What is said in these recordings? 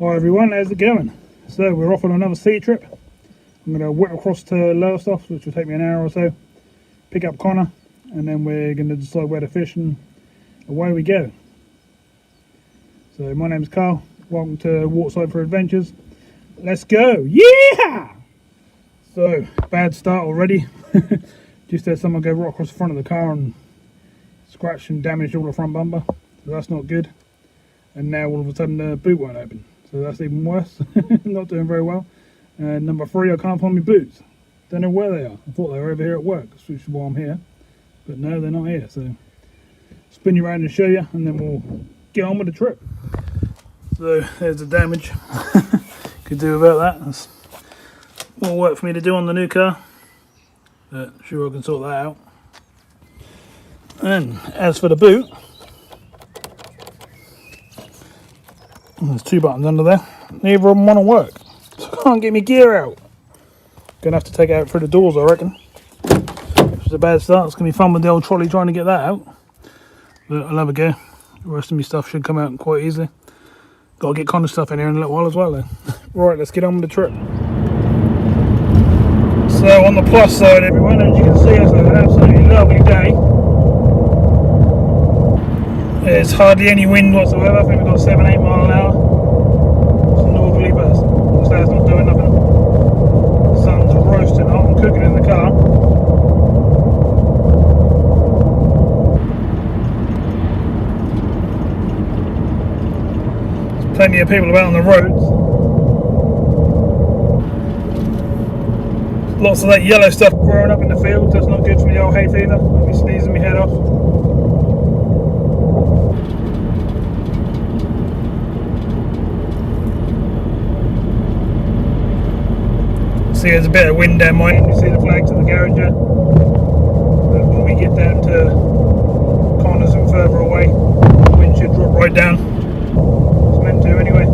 Hi everyone, how's it going? So we're off on another sea trip. I'm going to whip across to Lowestoft, which will take me an hour or so, pick up Connor, and then we're going to decide where to fish and away we go. So my name's Carl, welcome to Waterside for Adventures. Let's go! Yeah! So, bad start already. Just had someone go right across the front of the car and scratched and damaged all the front bumper, so that's not good. And now all of a sudden the boot won't open, so that's even worse. Not doing very well. Number 3, I can't find my boots. Don't know where they are. I thought they were over here at work, which is why I'm here, but no, they're not here. So spin you around and show you, and then we'll get on with the trip. So there's the damage. Could do without that. That's more work for me to do on the new car, but sure I can sort that out. And as for the boot, there's 2 buttons under there. Neither of them want to work, so I can't get my gear out. Gonna have to take it out through the doors, I reckon. Which is a bad start. It's gonna be fun with the old trolley trying to get that out, but I'll have a go. The rest of my stuff should come out quite easily. Got to get Connor's stuff in here in a little while as well though. Right, let's get on with the trip. So on the plus side everyone, as you can see, it's an absolutely lovely day. There's hardly any wind whatsoever. I think we've got 7-8 mile an hour. It's northerly, but so it's not doing nothing. The sun's roasting hot and cooking in the car. There's plenty of people about on the roads. Lots of that yellow stuff growing up in the field. That's not good for the old hay fever. I'll be sneezing my head off. See, there's a bit of wind down my end. You see the flags of the garage there. But when we get down to Connor's and further away, the wind should drop right down. It's meant to anyway.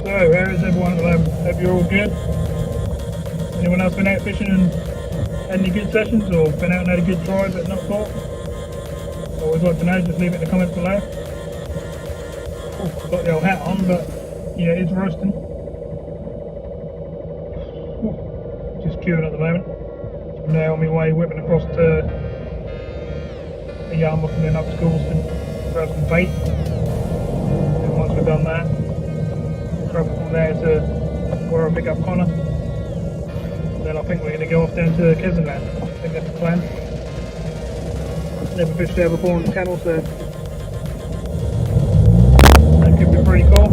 So, how is everyone at the moment? Hope you're all good. Anyone else been out fishing and had any good sessions, or been out and had a good try but not caught? Always like to know, just leave it in the comments below. Oh, got the old hat on, but yeah, it's roasting. Just queuing at the moment. I'm now on my way whipping across to the Yarmouth and then up to Goulston, grab some bait. And once we've done that, travel from there to where I pick up Connor. Then I think we're going to go off down to Kessingland. I think that's the plan. Never fished there before on the channel, so that could be pretty cool.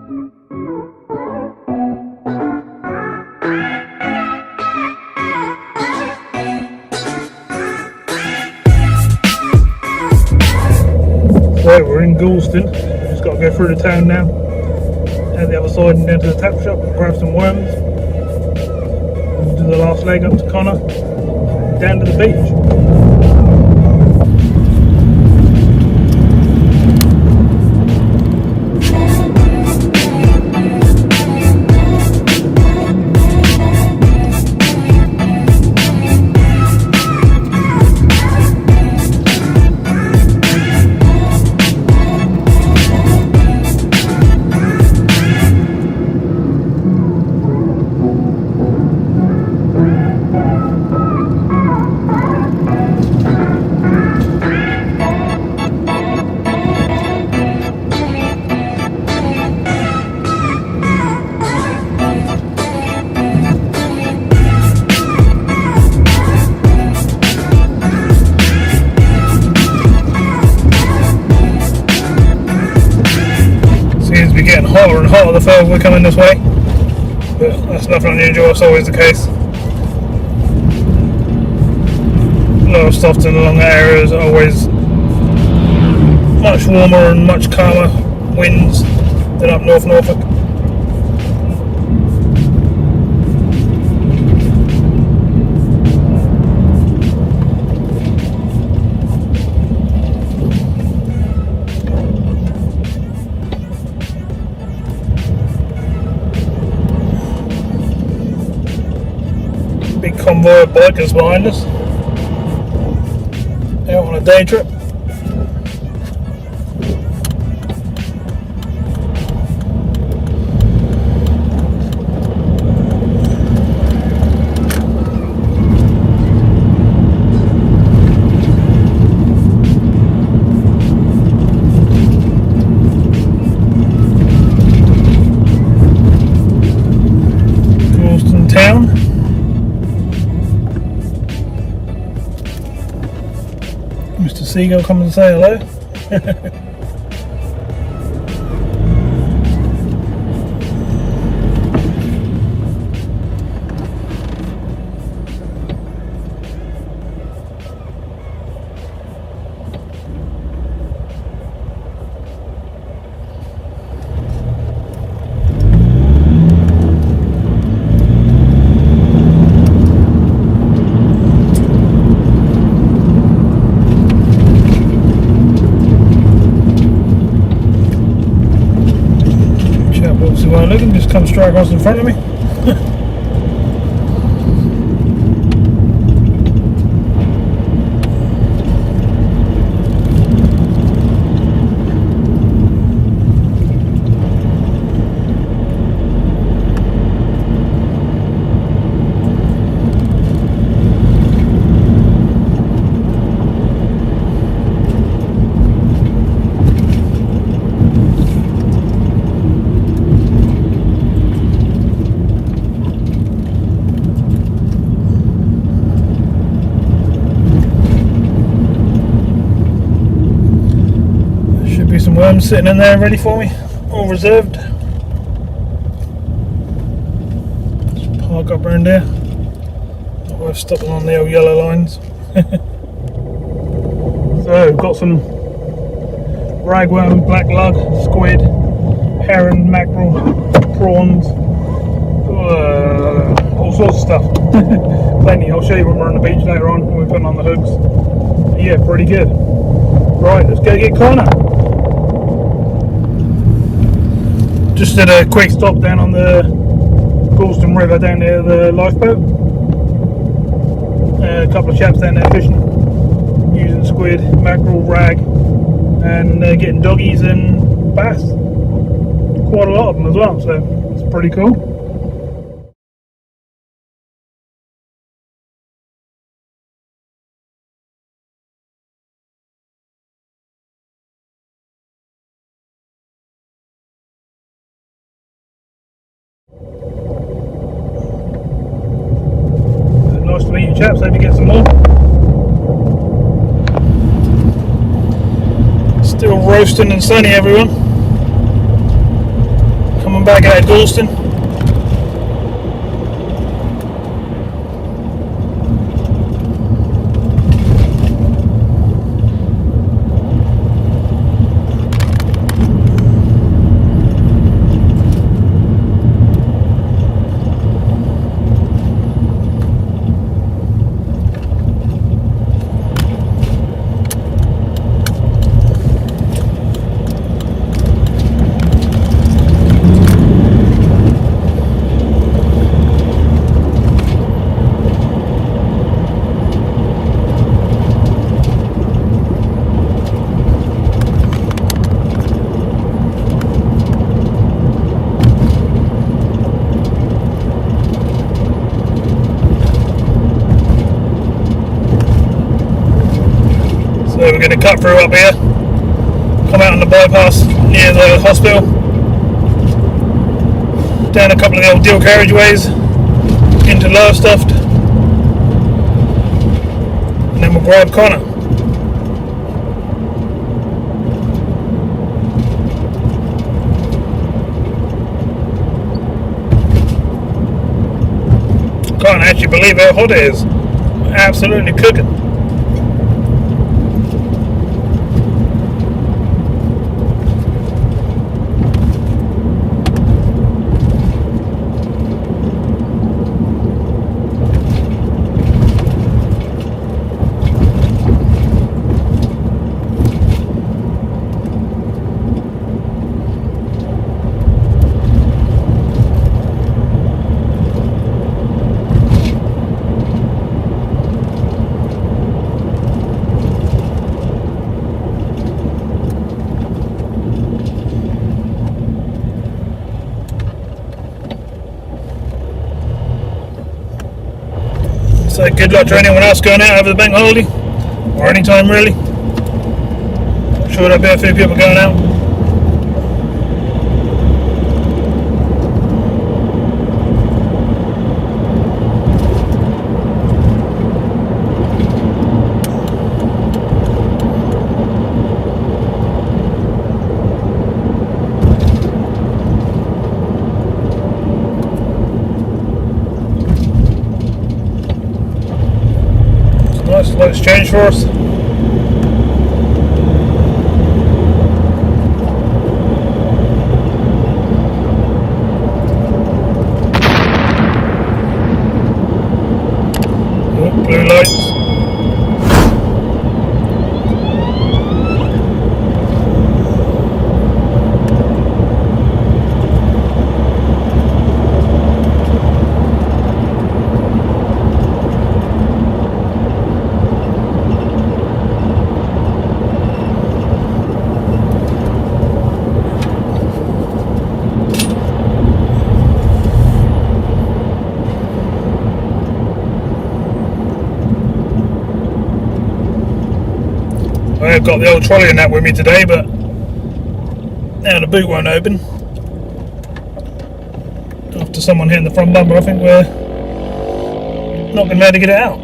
So we're in Goulston, just got to go through the town now, and the other side and down to the tap shop and grab some worms. We'll do the last leg up to Conor, down to the beach. Getting hotter and hotter the further we're coming this way, but that's nothing unusual, it's always the case. A lot of Stofton along that area is always much warmer and much calmer winds than up North Norfolk. Big convoy of bikers behind us, out on a day trip. Goulston town. Mr. Seagull come and say hello. Looking, just come straight across in front of me. Some worms sitting in there ready for me, all reserved. Just park up around there, not worth stopping on the old yellow lines. So got some ragworm, black lug, squid, herring, mackerel, prawns, all sorts of stuff. Plenty. I'll show you when we're on the beach later on when we're putting on the hooks. But yeah, pretty good. Right, let's go get Conor. Just did a quick stop down on the Goulston River down near the lifeboat. A couple of chaps down there fishing, using squid, mackerel, rag, and getting doggies and bass. Quite a lot of them as well, so it's pretty cool. Nice to meet you chaps, hope you get some more. Still roasting and sunny, everyone. back at Dalston. So we're going to cut through up here, come out on the bypass near the hospital, down a couple of the old deal carriageways into Lowestoft, and then we'll grab Conor. Can't actually believe how hot it is. Absolutely cooking. So good luck to anyone else going out over the bank holiday, or any time really. I'm sure there'll be a few people going out. Nice slow exchange for us. Oh, blue lights. I've got the old trolley and that with me today, but now the boot won't open. After someone hitting the front bumper, I think we're not going to be able to get it out.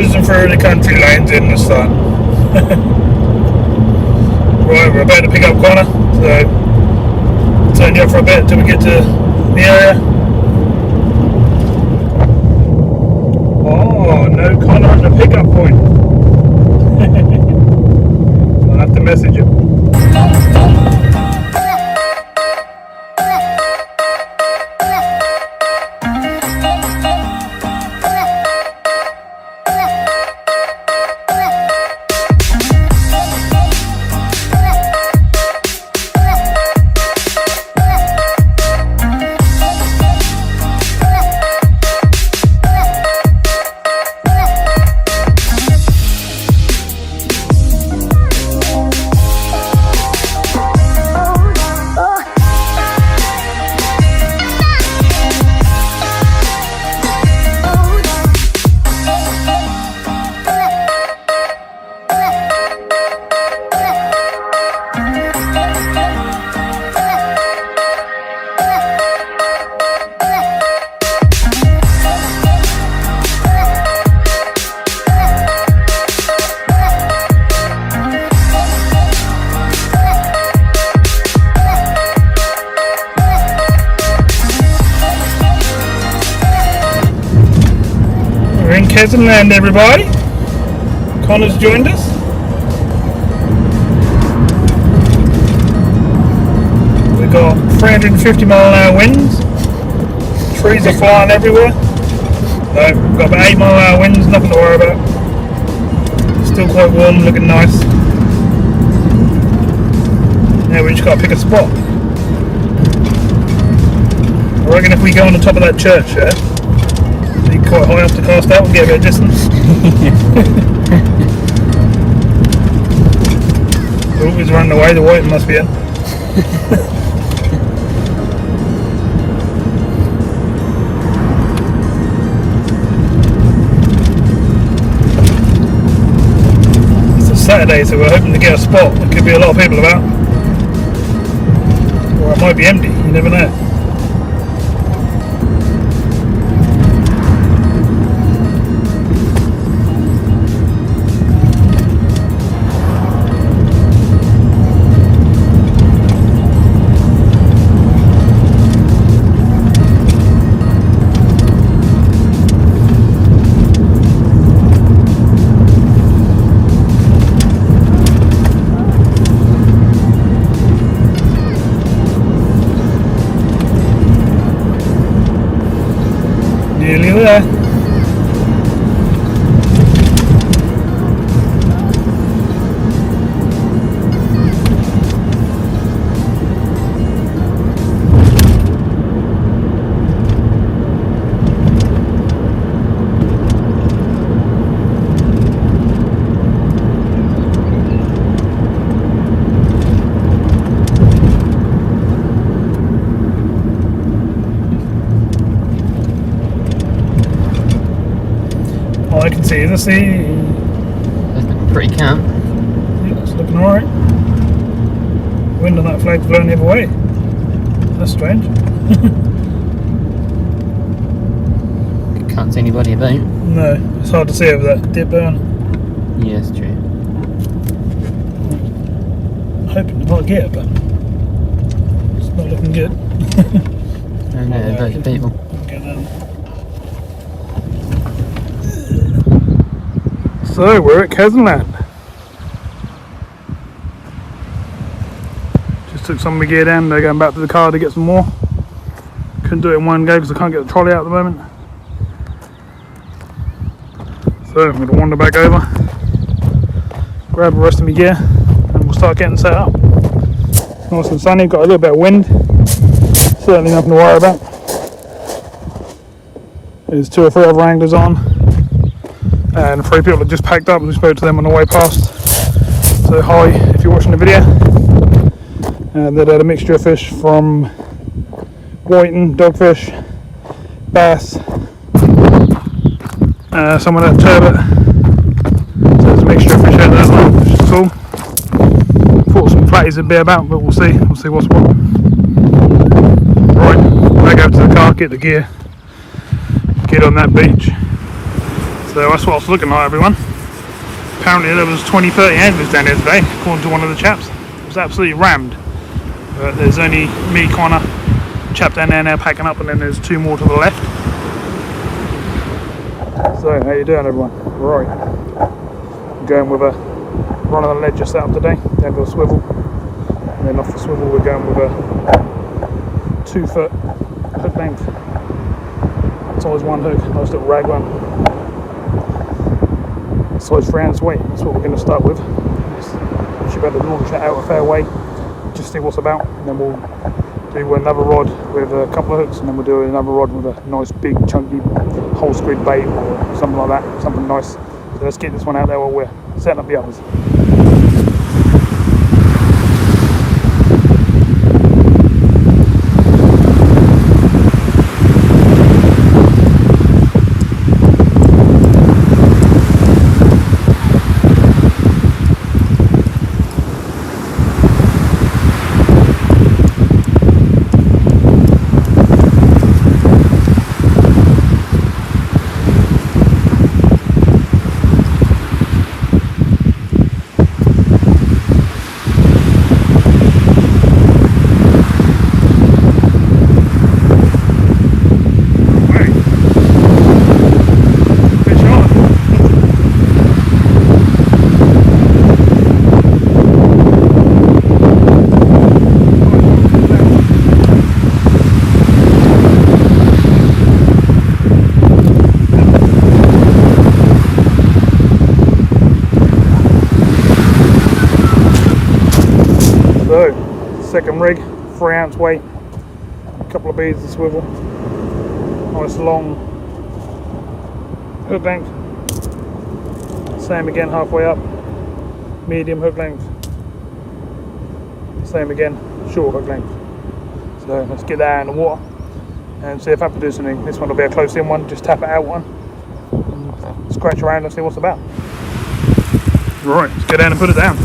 cruising through the country lanes in the sun. Right, we're about to pick up Conor, so I'll turn you up for a bit until we get to the area. Oh, no Conor at the pickup point. I'll have to message him. We're in Kessingland, everybody. Conor's joined us. We've got 350-mile-an-hour winds. Trees are flying everywhere. So we've got about 8-mile-an-hour winds, nothing to worry about. Still quite warm, looking nice. Now we just got to pick a spot. I reckon if we go on the top of that church, yeah? Quite high up to cast out and get a bit of distance. Oh, he's running away, the white must be in. It's a Saturday, so we're hoping to get a spot. There could be a lot of people about. Or it might be empty, you never know. Nearly there. I can see the sea. That's looking pretty calm. Yeah, it's looking alright. Wind on that flag's blowing the other way. That's strange. Can't see anybody about. No, it's hard to see over that dip burn. Yeah, it's true. Hoping to not get it, but it's not looking good. And those people. So we're at Kessingland. Just took some of my gear down. They're going back to the car to get some more. Couldn't do it in one go because I can't get the trolley out at the moment. So I'm going to wander back over, grab the rest of my gear, and we'll start getting set up. Nice and sunny. Got a little bit of wind. Certainly nothing to worry about. There's 2 or 3 other anglers on. And 3 people that just packed up, and we spoke to them on the way past. So hi if you're watching the video. And they had a mixture of fish from whiting, dogfish, bass, some of that turbot. So there's a mixture of fish out there, which is cool. Thought some platies would be about, but we'll see what's what. Right, back over to the car, get the gear, get on that beach. So that's what I was looking like, everyone. Apparently there was 20-30 anglers down here today, according to one of the chaps. It was absolutely rammed. But there's only me, Connor, chap down there now packing up, and then there's 2 more to the left. So how you doing, everyone? Right, I'm going with a run on the ledge just set up today, down to a swivel, and then off the swivel we're going with a 2-foot hook length, size 1 hook, nice little rag one, size 3 ounce weight. That's what we're going to start with. Should be able to launch that out a fair way, just see what's about, and then we'll do another rod with a couple of hooks, and then we'll do another rod with a nice big chunky whole squid bait or something like that, something nice. So let's get this one out there while we're setting up the others. Second rig, 3 ounce weight, a couple of beads of swivel, nice long hook length, same again halfway up, medium hook length, same again, short hook length. So let's get that out in the water and see if that produces anything. This one will be a close in one, just tap it out one, and scratch around and see what's about. Right, let's get down and put it down.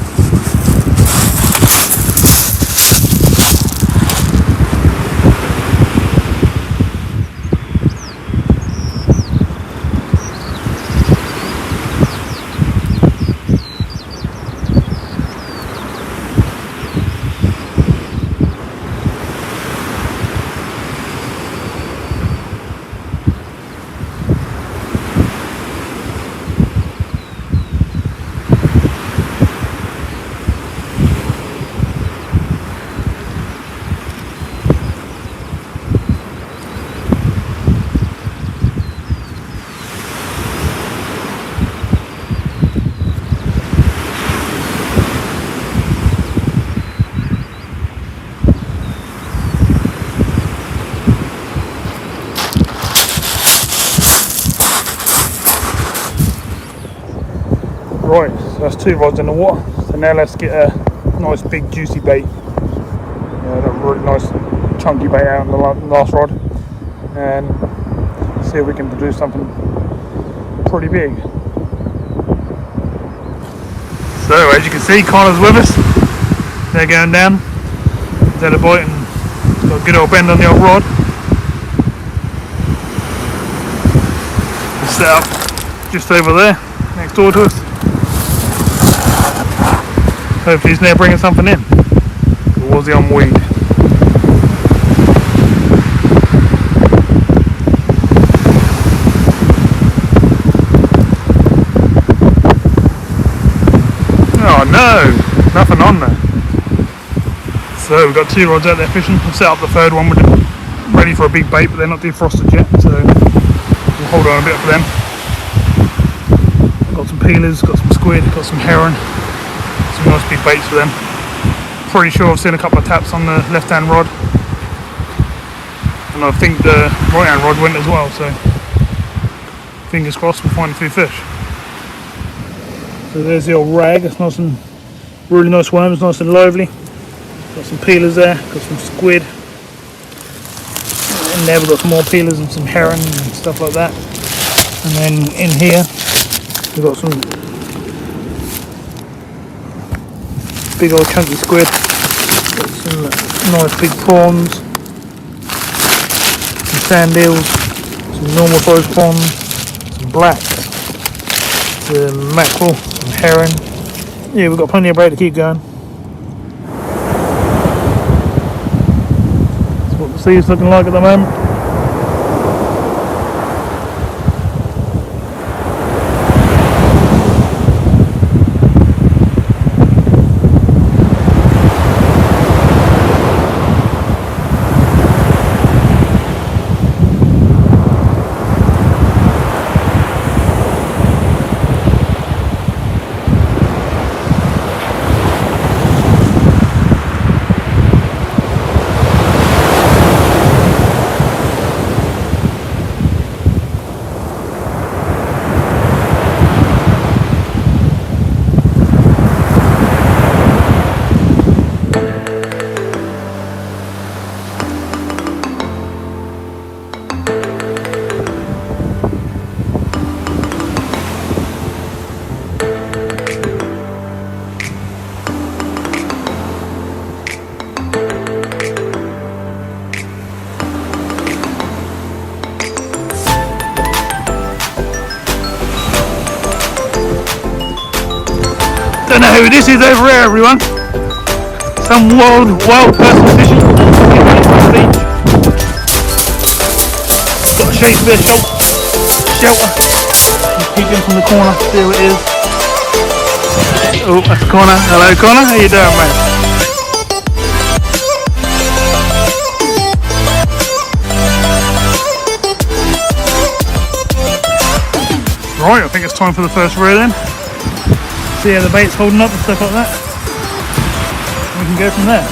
Right, so that's 2 rods in the water. So now let's get a nice big juicy bait. A really nice chunky bait out on the last rod, and see if we can produce something pretty big. So as you can see, Connor's with us. They're going down. He's had a bite and he's got a good old bend on the old rod. Set up just over there, next door to us. Hopefully he's now bringing something in. Or was he on weed? Oh no, nothing on there. So we've got 2 rods out there fishing. We'll set up the 3rd one. We're ready for a big bait, but they're not defrosted yet, so we'll hold on a bit for them. Got some peelers, got some squid, got some heron. Some nice big baits for them. Pretty sure I've seen a couple of taps on the left hand rod, and I think the right hand rod went as well, so fingers crossed we'll find a few fish. So there's the old rag. It's nice and really nice worms, nice and lively. Got some peelers there, got some squid, and there we've got some more peelers and some heron and stuff like that. And then in here we've got some big old chunky squid, got some nice big prawns, some sand eels, some normal sized prawns, some black, the mackerel and herring. Yeah, we've got plenty of bait to keep going. That's what the sea's looking like at the moment. Don't know who this is over here, everyone. Some wild person fishing in the beach. Got a shakespeare shelter. Peek in from the corner, see who it is. Oh, that's Conor. Hello, Conor. How you doing, mate? Right, I think it's time for the first reel then. See how the bait's holding up and stuff like that. We can go from there.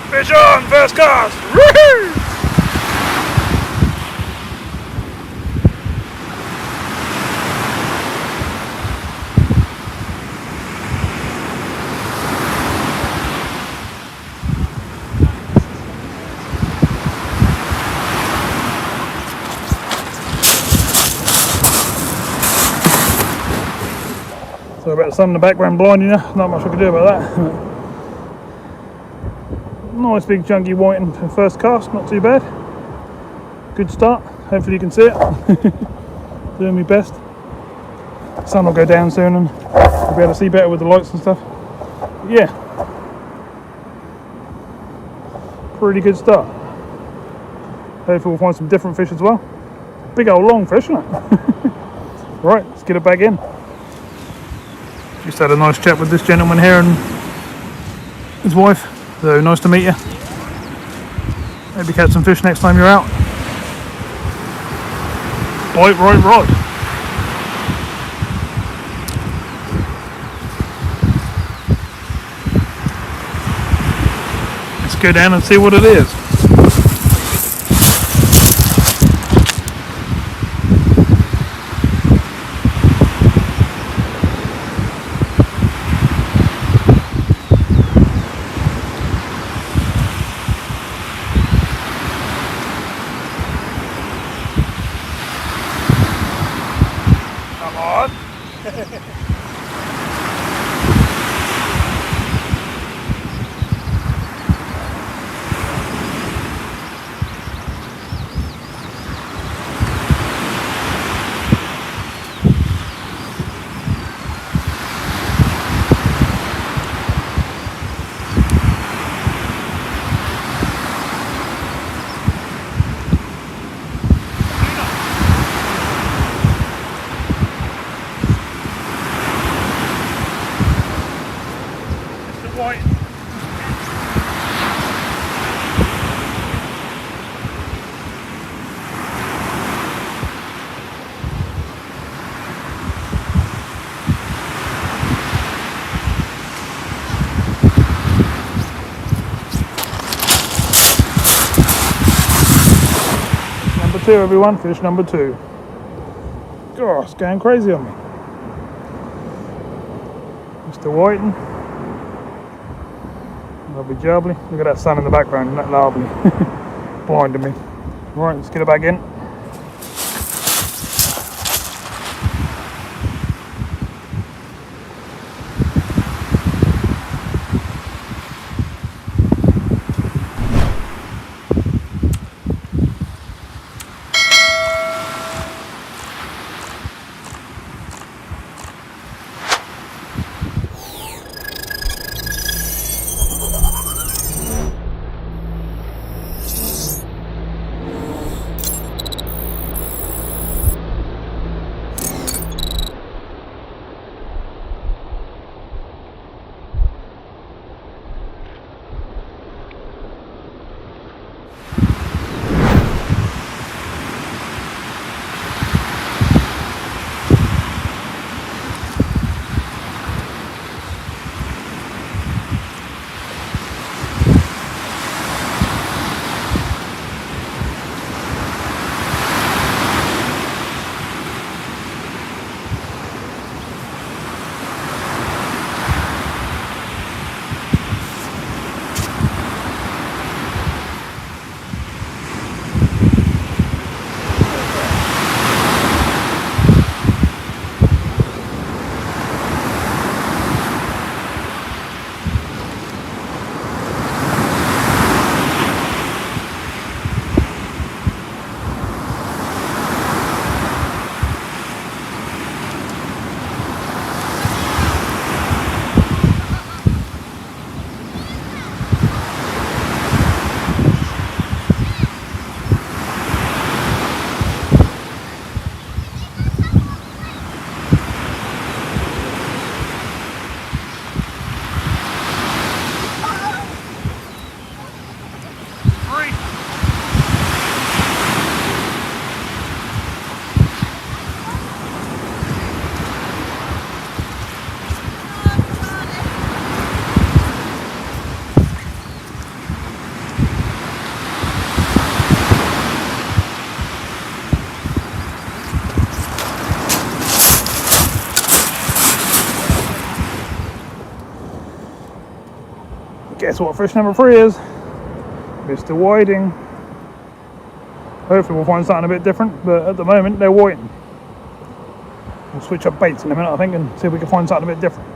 Fish on, first cast! Woohoo! So about the sun in the background blinding you, not much I can do about that. Nice big chunky whiting for first cast, not too bad. Good start, hopefully you can see it. Doing my best. Sun will go down soon and we'll be able to see better with the lights and stuff. But yeah, pretty good start. Hopefully we'll find some different fish as well. Big old long fish, isn't it? Right, let's get it back in. Just had a nice chat with this gentleman here and his wife. So nice to meet you. Maybe catch some fish next time you're out. Bite right rod. Let's go down and see what it is. white. Number 2, everyone, fish number 2. Oh, it's going crazy on me. Mr. Whiting. Lovely jubbly. Look at that sun in the background, that lovely. Blinding me. Right, let's get it back in. Guess what fish number 3 is? Mr. Whiting. Hopefully we'll find something a bit different, but at the moment they're whiting. We'll switch up baits in a minute, I think, and see if we can find something a bit different.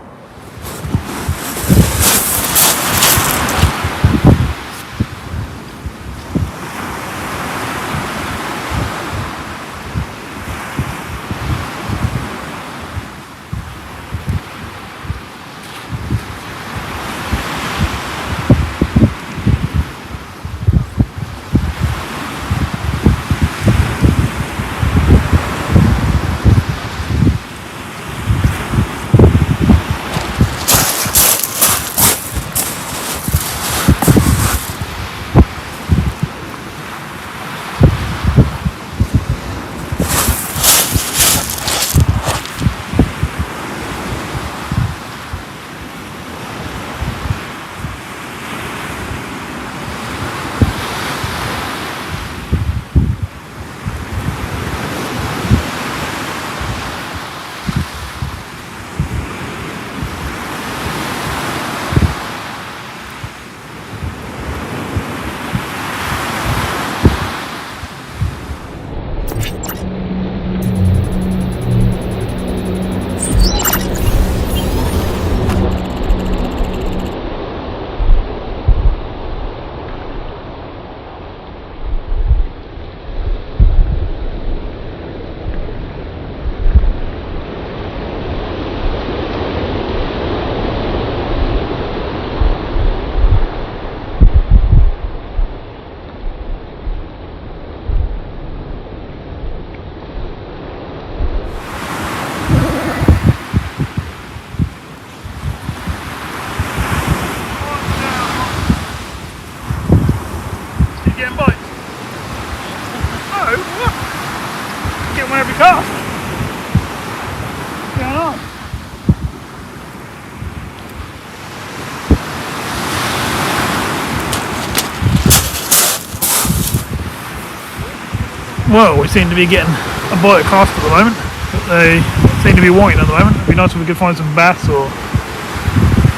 Well, we seem to be getting a bite of cast at the moment, but they seem to be white at the moment. It'd be nice if we could find some bass or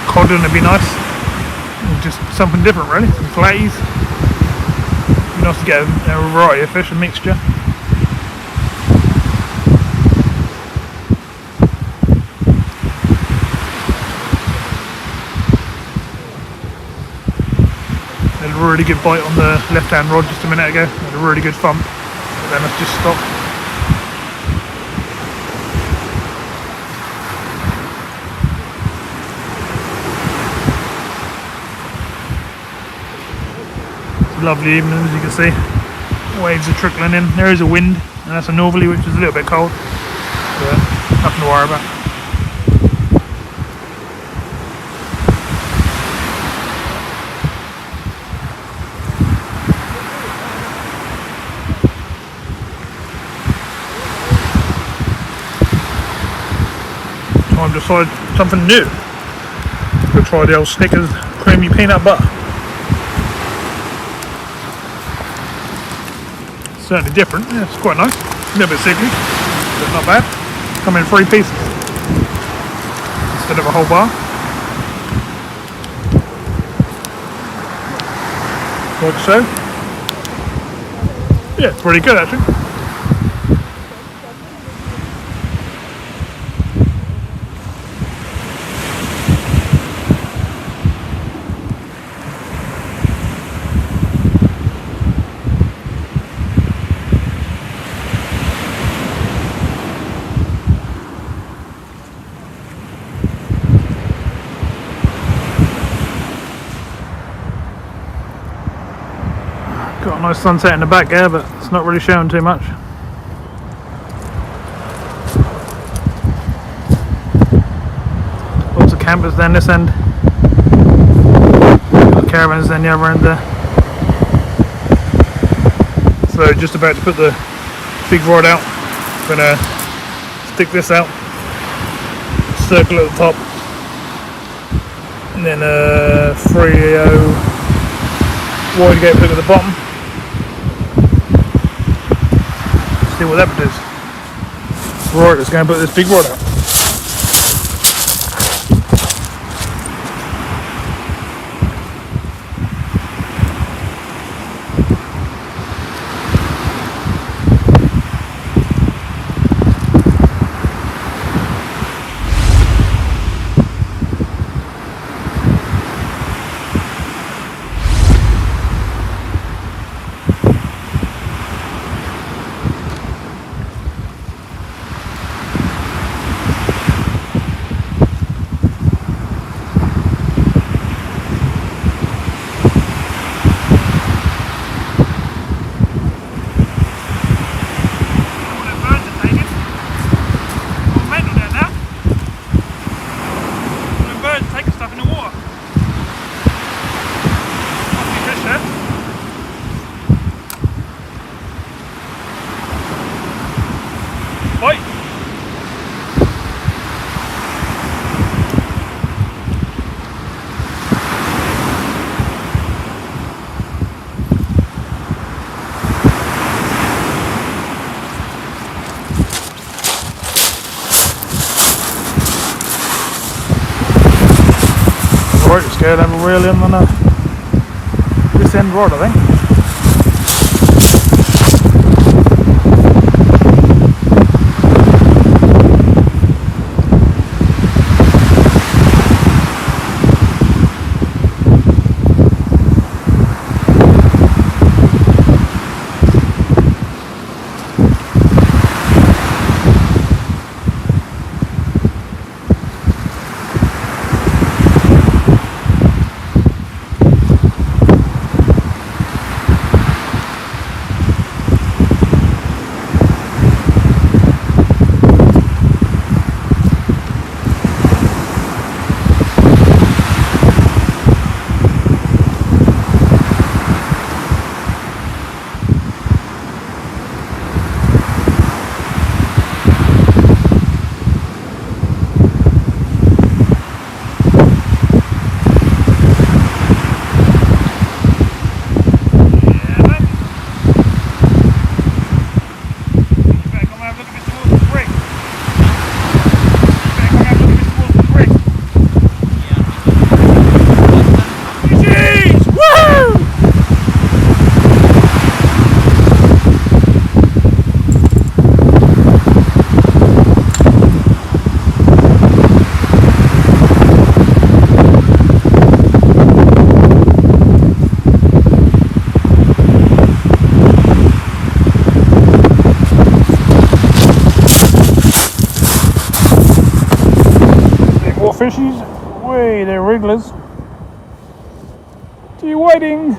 cod, and it'd be nice. Just something different, really. Some flatties. It'd be nice to get a variety of fish, a mixture. Had a really good bite on the left-hand rod just a minute ago. Had a really good thump, but then it's just stopped. Lovely evening, as you can see. Waves are trickling in. There is a wind, and that's a northerly, which is a little bit cold, but nothing to worry about. Time to try something new. We'll try the old Snickers creamy peanut butter. Certainly different. Yeah, it's quite nice. A little bit sickly, but not bad. Come in 3 pieces instead of a whole bar. Like so. Yeah, it's pretty good actually. Got a nice sunset in the back there, but it's not really showing too much. Lots of campers down this end. Got caravans down the other end there. So just about to put the big rod out. Gonna stick this out, circle at the top, and then a 3/0 wide gate hook at the bottom. See what that produces. Right, let's go and put this big rod out. Right, just go and have a reel in on this end rod, I think. Hey there, wrigglers. Are you waiting?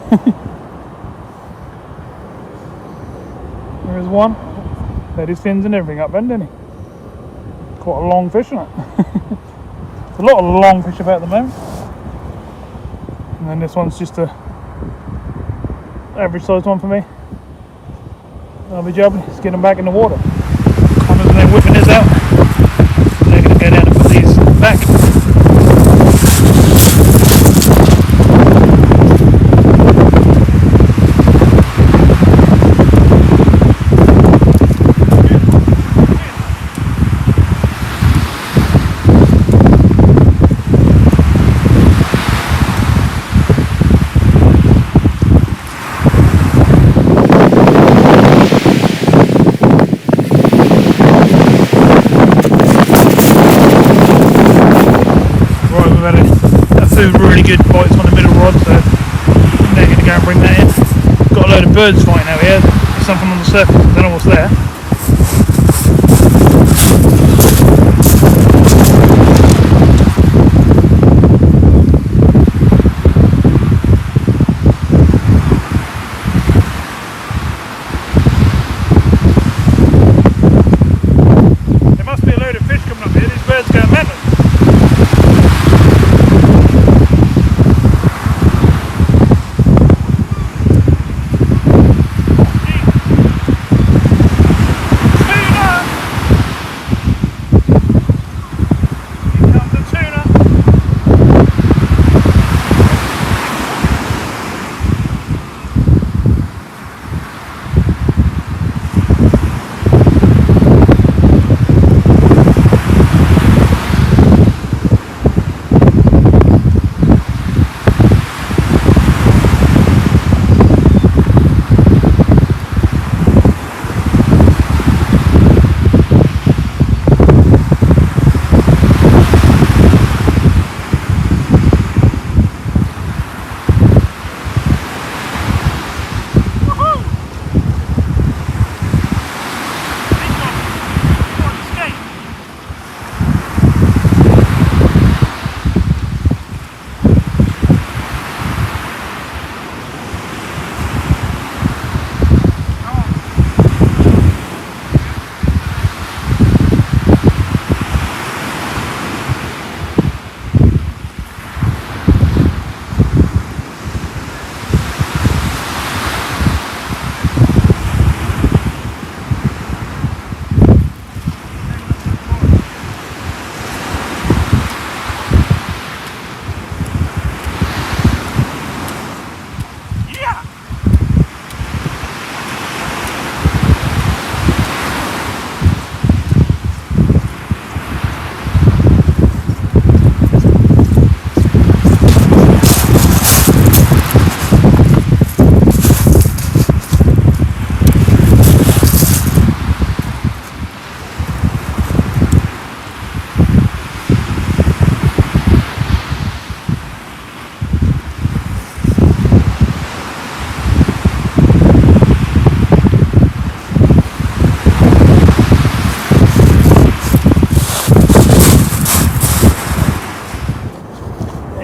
There's one. Had his fins and everything up then, didn't he? Quite a long fish, isn't it? There's a lot of long fish about at the moment. And then this one's just a average sized one for me. Lovely job. Let's get them back in the water. Connor's then whipping his out. They're going to go down and put these back. Really good bites on the middle rod, so they're going to go and bring that in. Got a load of birds fighting out here. There's something on the surface, I don't know what's there. There must be a load of fish coming up here. These birds go mental.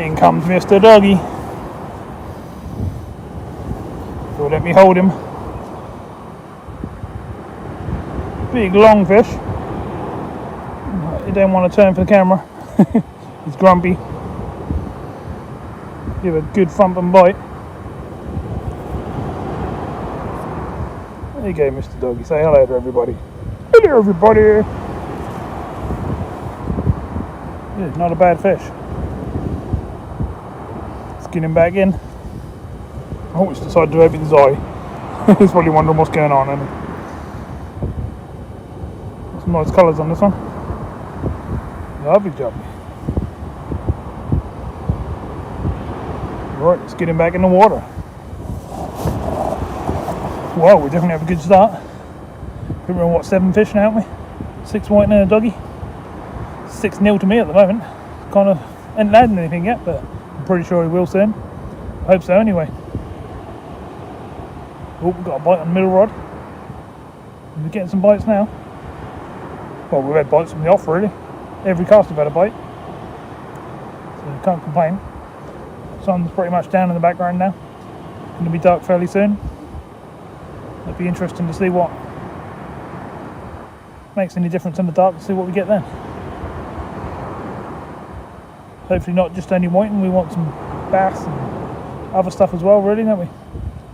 In comes Mr. Doggy. So let me hold him. Big long fish. He don't want to turn for the camera. He's grumpy. Give a good thumping bite. There you go, Mr. Doggy. Say hello to everybody. Hello, everybody. Yeah, not a bad fish. Get him back in. Oh, he's decided to open his eye. He's probably wondering what's going on, isn't he? Some nice colours on this one. Lovely job. Right, let's get him back in the water. Well, we definitely have a good start. We're on what, 7 fish now, haven't we? 6 white and a doggy. 6-0 to me at the moment. Kind of ain't adding anything yet, but I'm pretty sure he will soon. I hope so anyway. Oh, we've got a bite on the middle rod. We're getting some bites now. Well, we've had bites from the off really. Every cast we've had a bite. So so can't complain. Sun's pretty much down in the background now. Going to be dark fairly soon. It'll be interesting to see what makes any difference in the dark, and see what we get then. Hopefully not just only whiting, we want some bass and other stuff as well, really, don't we?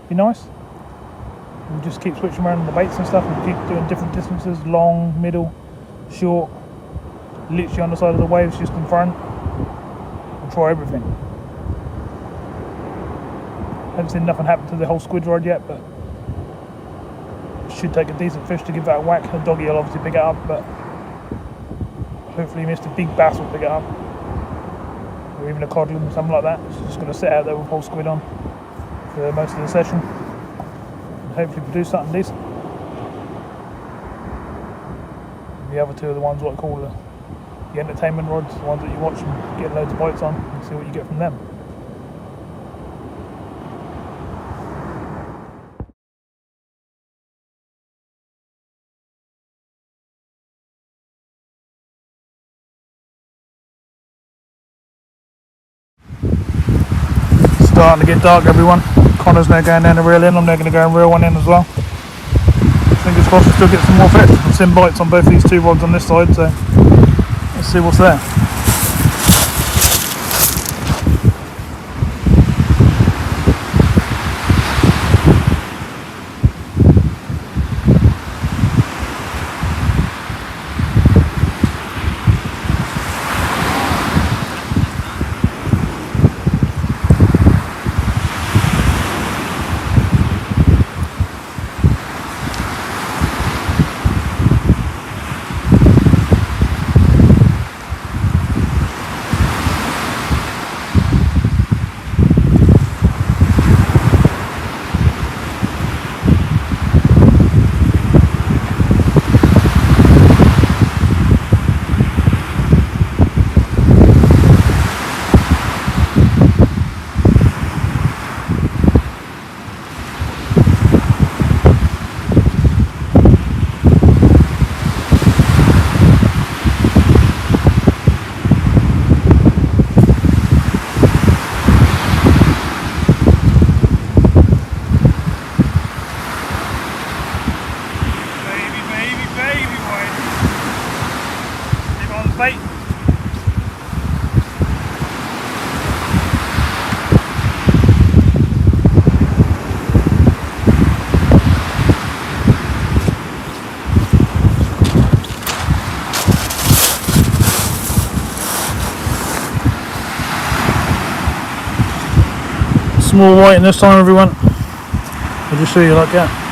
Be nice. We'll just keep switching around the baits and stuff and keep doing different distances, long, middle, short, literally on the side of the waves just in front. We'll try everything. Haven't seen nothing happen to the whole squid rod yet, but it should take a decent fish to give that a whack. A doggy will obviously pick it up, but hopefully Mr. Big Bass will pick it up. Or even a codlin, something like that. It's just going to sit out there with whole squid on for most of the session. And hopefully produce something decent. The other two are the ones what I call the entertainment rods, the ones that you watch and get loads of bites on and see what you get from them. Starting to get dark, everyone. Connor's now going down the reel in, I'm now going to go and reel one in as well. Fingers crossed we'll still get some more fish. I've seen bites on both these two rods on this side, so let's see what's there. Small white in this time, everyone. I'll just show you like that.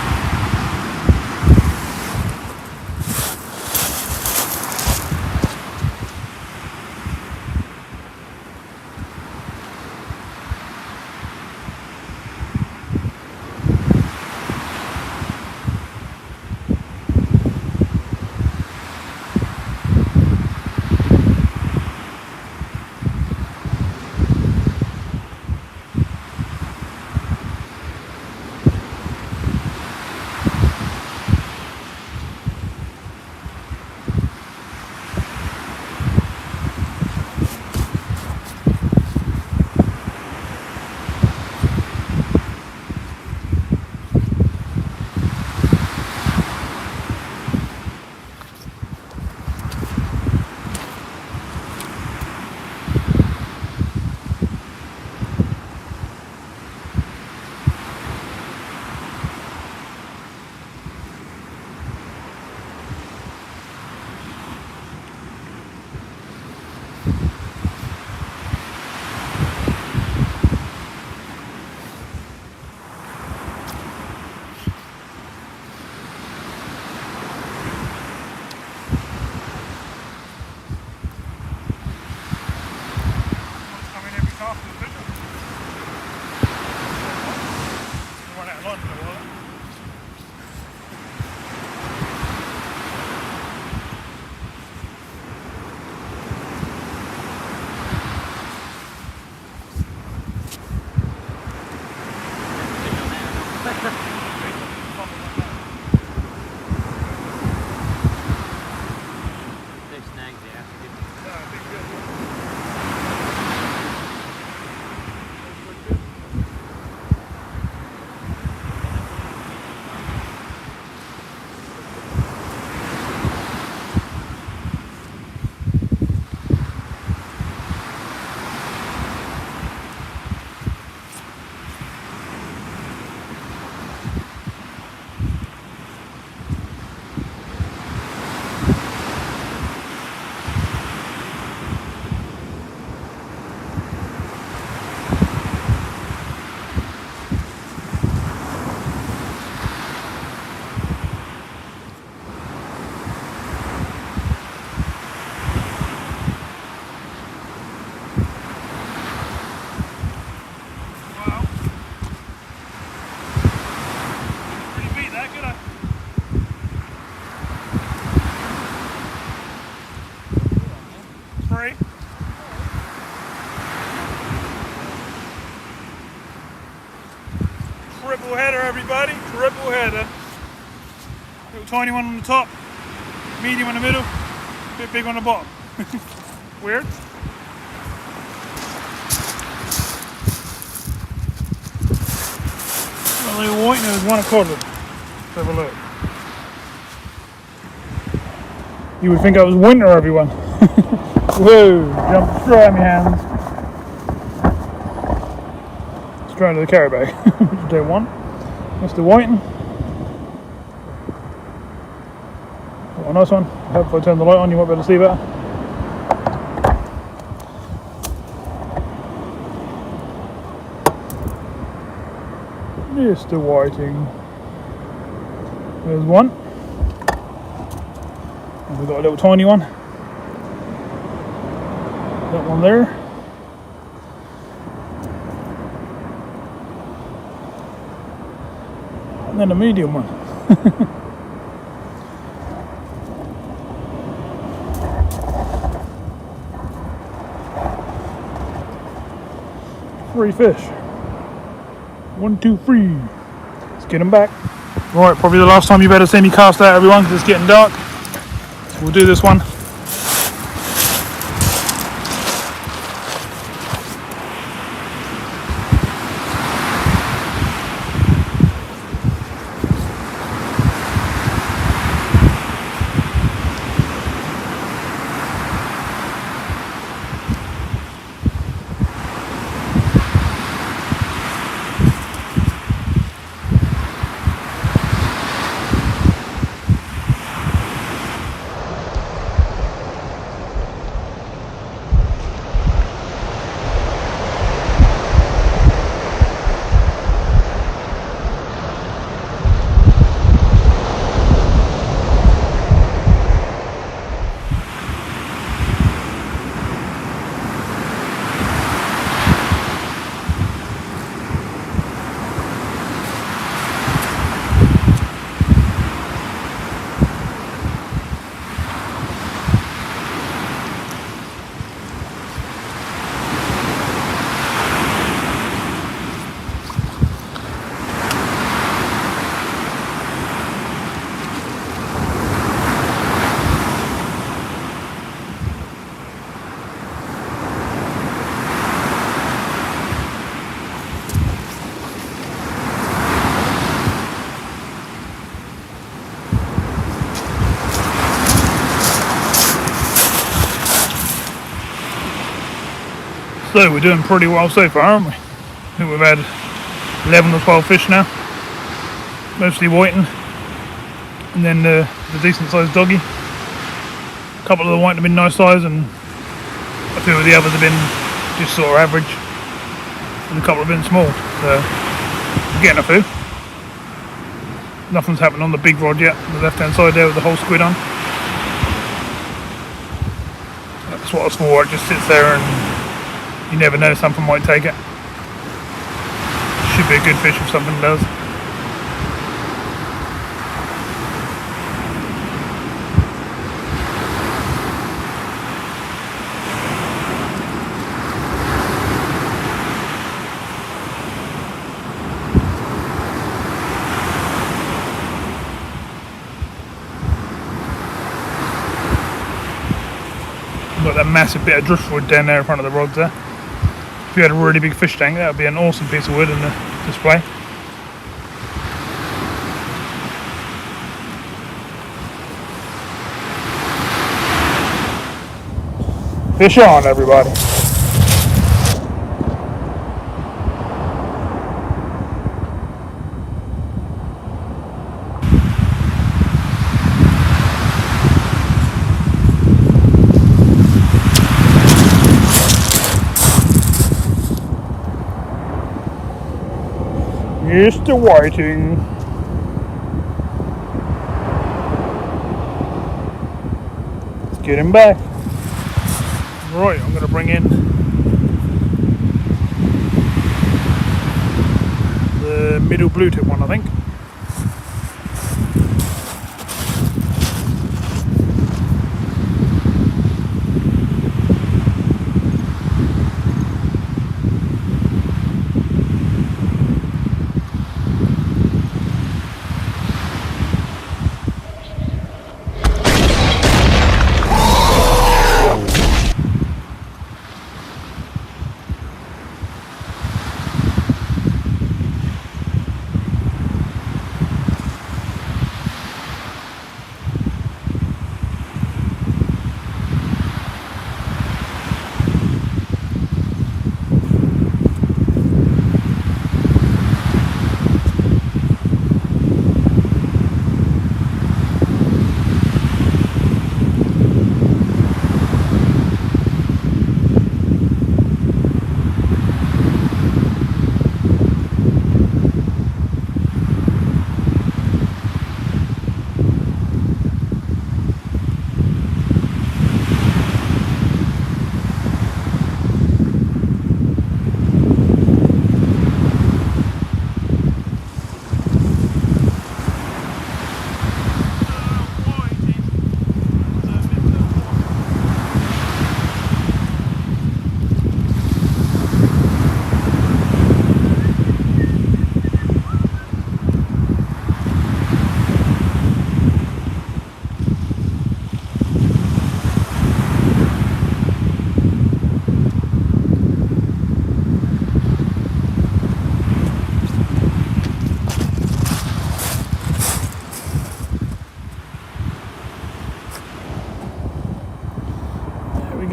Triple header, everybody. Triple header. Little tiny one on the top, medium in the middle, bit big on the bottom. Weird. A little white and there's one cod. Let's have a look. You would think I was winter, everyone. Whoa, jumped straight out of my hands. Straight into the carry bag. Day one. That's the whiting. Oh, a nice one. I hope if I turn the light on you might be able to see better. Mr. Whiting. There's one. And we've got a little tiny one. That one there. And then a medium one. Three fish. 1, 2, 3. Let's get them back. Right, probably the last time you better see me cast out, everyone, because it's getting dark. So we'll do this one. So we're doing pretty well so far, aren't we? I think we've had 11 or 12 fish now, mostly whiting, and then the decent sized doggy. A couple of the whiting have been nice size, and a few of the others have been just sort of average, and a couple have been small. So we're getting a few. Nothing's happened on the big rod yet, on the left hand side there with the whole squid on. That's what it's for, it just sits there and you never know, something might take it. Should be a good fish if something does. Got that massive bit of driftwood down there in front of the rods there. If you had a really big fish tank, that would be an awesome piece of wood in the display. Fish on, everybody. Mr. Whiting. Let's get him back. Right, I'm going to bring in the middle blue tip one, I think.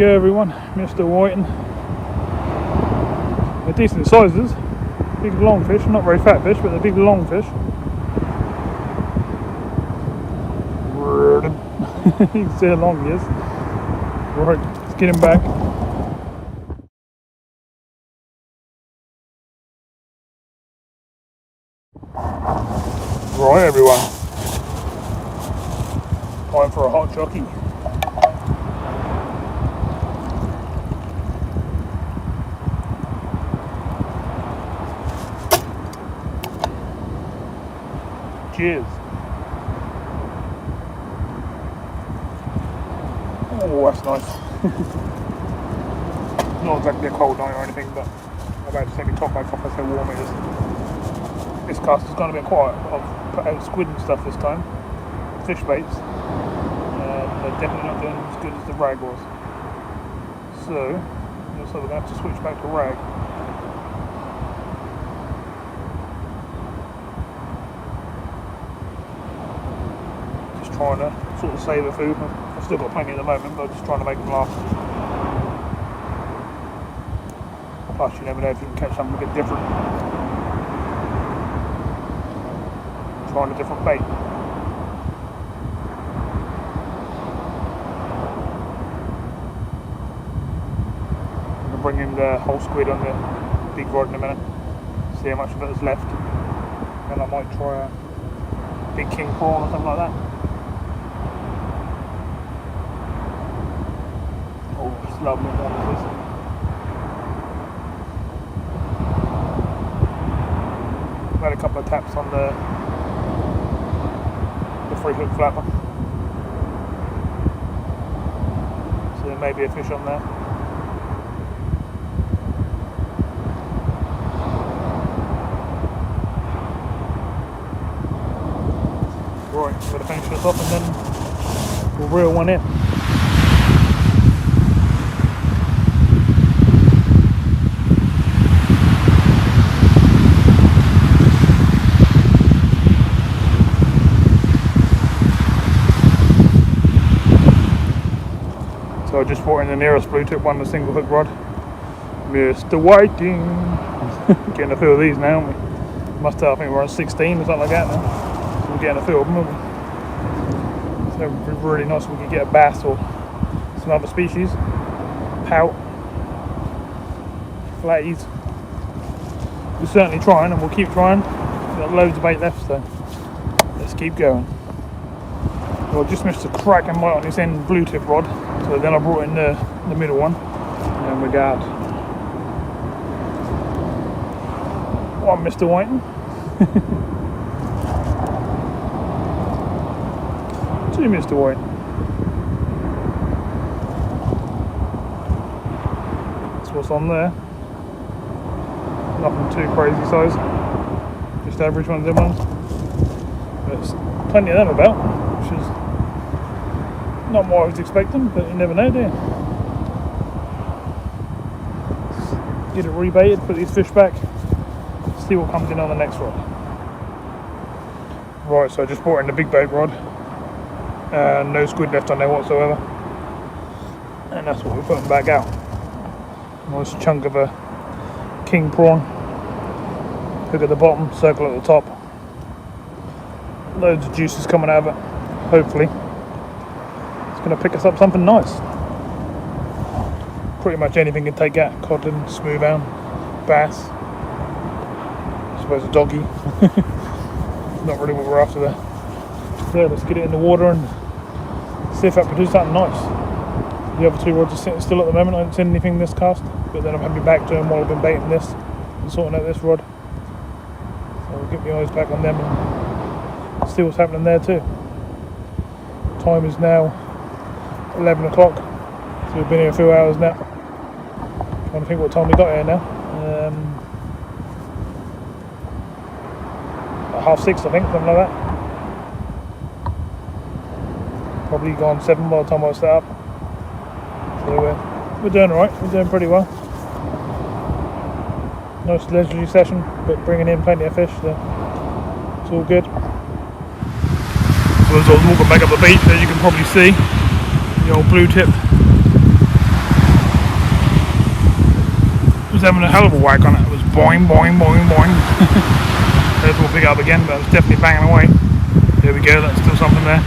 go everyone, Mr. Whiting. They're decent sizes, big long fish, not very fat fish, but they're big long fish. You can see how long he is. Right, let's get him back. Right everyone, time for a hot jockey. Cheers. Oh, that's nice. Not exactly a cold night or anything, but I've had to take my top back off, that's how warm it is. This cast has gone a bit quiet. I've put out squid and stuff this time, fish baits. They're definitely not doing as good as the rag was. So looks like we're going to have to switch back to rag. Just trying to sort of save the food. I've still got plenty at the moment, but I'm just trying to make them last. Plus, you never know if you can catch something a bit different. Trying a different bait. I'm going to bring in the whole squid on the big rod in a minute. See how much of it is left. Then I might try a big king prawn or something like that. Oh, it's lovely water this. I've had a couple of taps on the 3-hook flapper. So there may be a fish on there. Right, I'm going to finish this off and then we'll reel one in. So I just brought in the nearest blue tip one, the single hook rod. Mr. Whiting. Getting a feel of these now, aren't we? Must have, I think we're on 16 or something like that now. So we're getting a feel of them, aren't we? So it would be really nice if we could get a bass or some other species. Pout. Flatties. We're certainly trying and we'll keep trying. We've got loads of bait left, so let's keep going. Well, I just missed a cracking bite on this end blue tip rod. So then I brought in the middle one, and we got one Mr. Whiting, 2 Mr. Whiting. That's what's on there. Nothing too crazy size, just average ones in ones. There's plenty of them about, which is not what I was expecting, but you never know, do you? Get it rebaited, put these fish back, see what comes in on the next rod. Right, so I just brought in the big bait rod, and no squid left on there whatsoever, and that's what we're putting back out. Nice chunk of a king prawn, hook at the bottom, circle at the top, loads of juices coming out of it, hopefully. Going to pick us up something nice. Pretty much anything can take out. Codlin, smoothhound, bass, I suppose a doggy. Not really what we're after there. So let's get it in the water and see if that produces something nice. The other 2 rods are sitting still at the moment. I haven't seen anything this cast, but then I'm having my back to them while I've been baiting this and sorting out this rod. So I'll get my eyes back on them and see what's happening there too. Time is now 11 o'clock, so we've been here a few hours now. Trying to think what time we got here now. About 6:30 I think, something like that. Probably gone 7 by the time I was set up. So we're doing alright, we're doing pretty well. Nice leisurely session, but bringing in plenty of fish, so it's all good. So as I was walking back up the beach, as you can probably see, the old blue tip was having a hell of a whack on it. It was boing, boing, boing, boing. There's we'll pick it up again, but it was definitely banging away. There we go, that's still something there.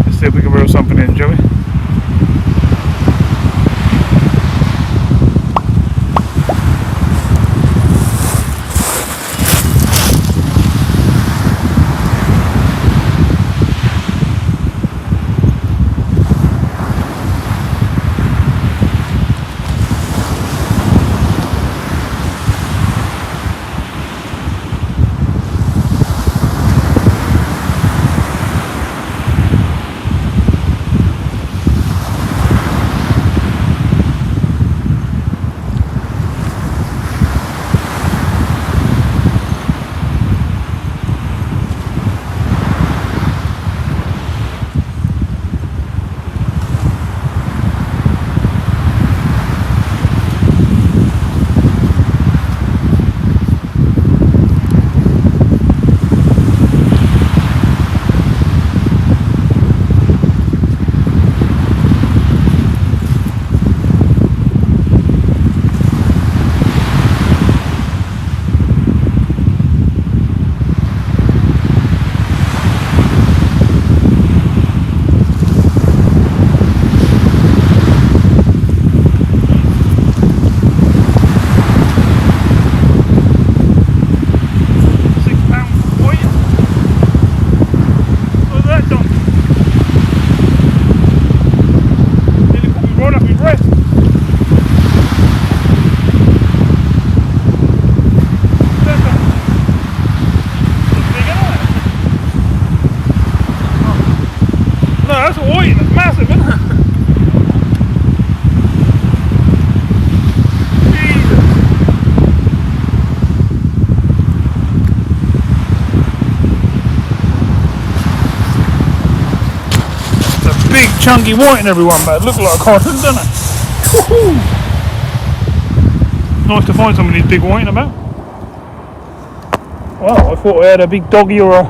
Let's see if we can reel something in, shall we? Chunky whiting, everyone, but it looked like a cotton, doesn't it? Woohoo! Nice to find some of these big whiting about. Well, I thought I had a big doggy or a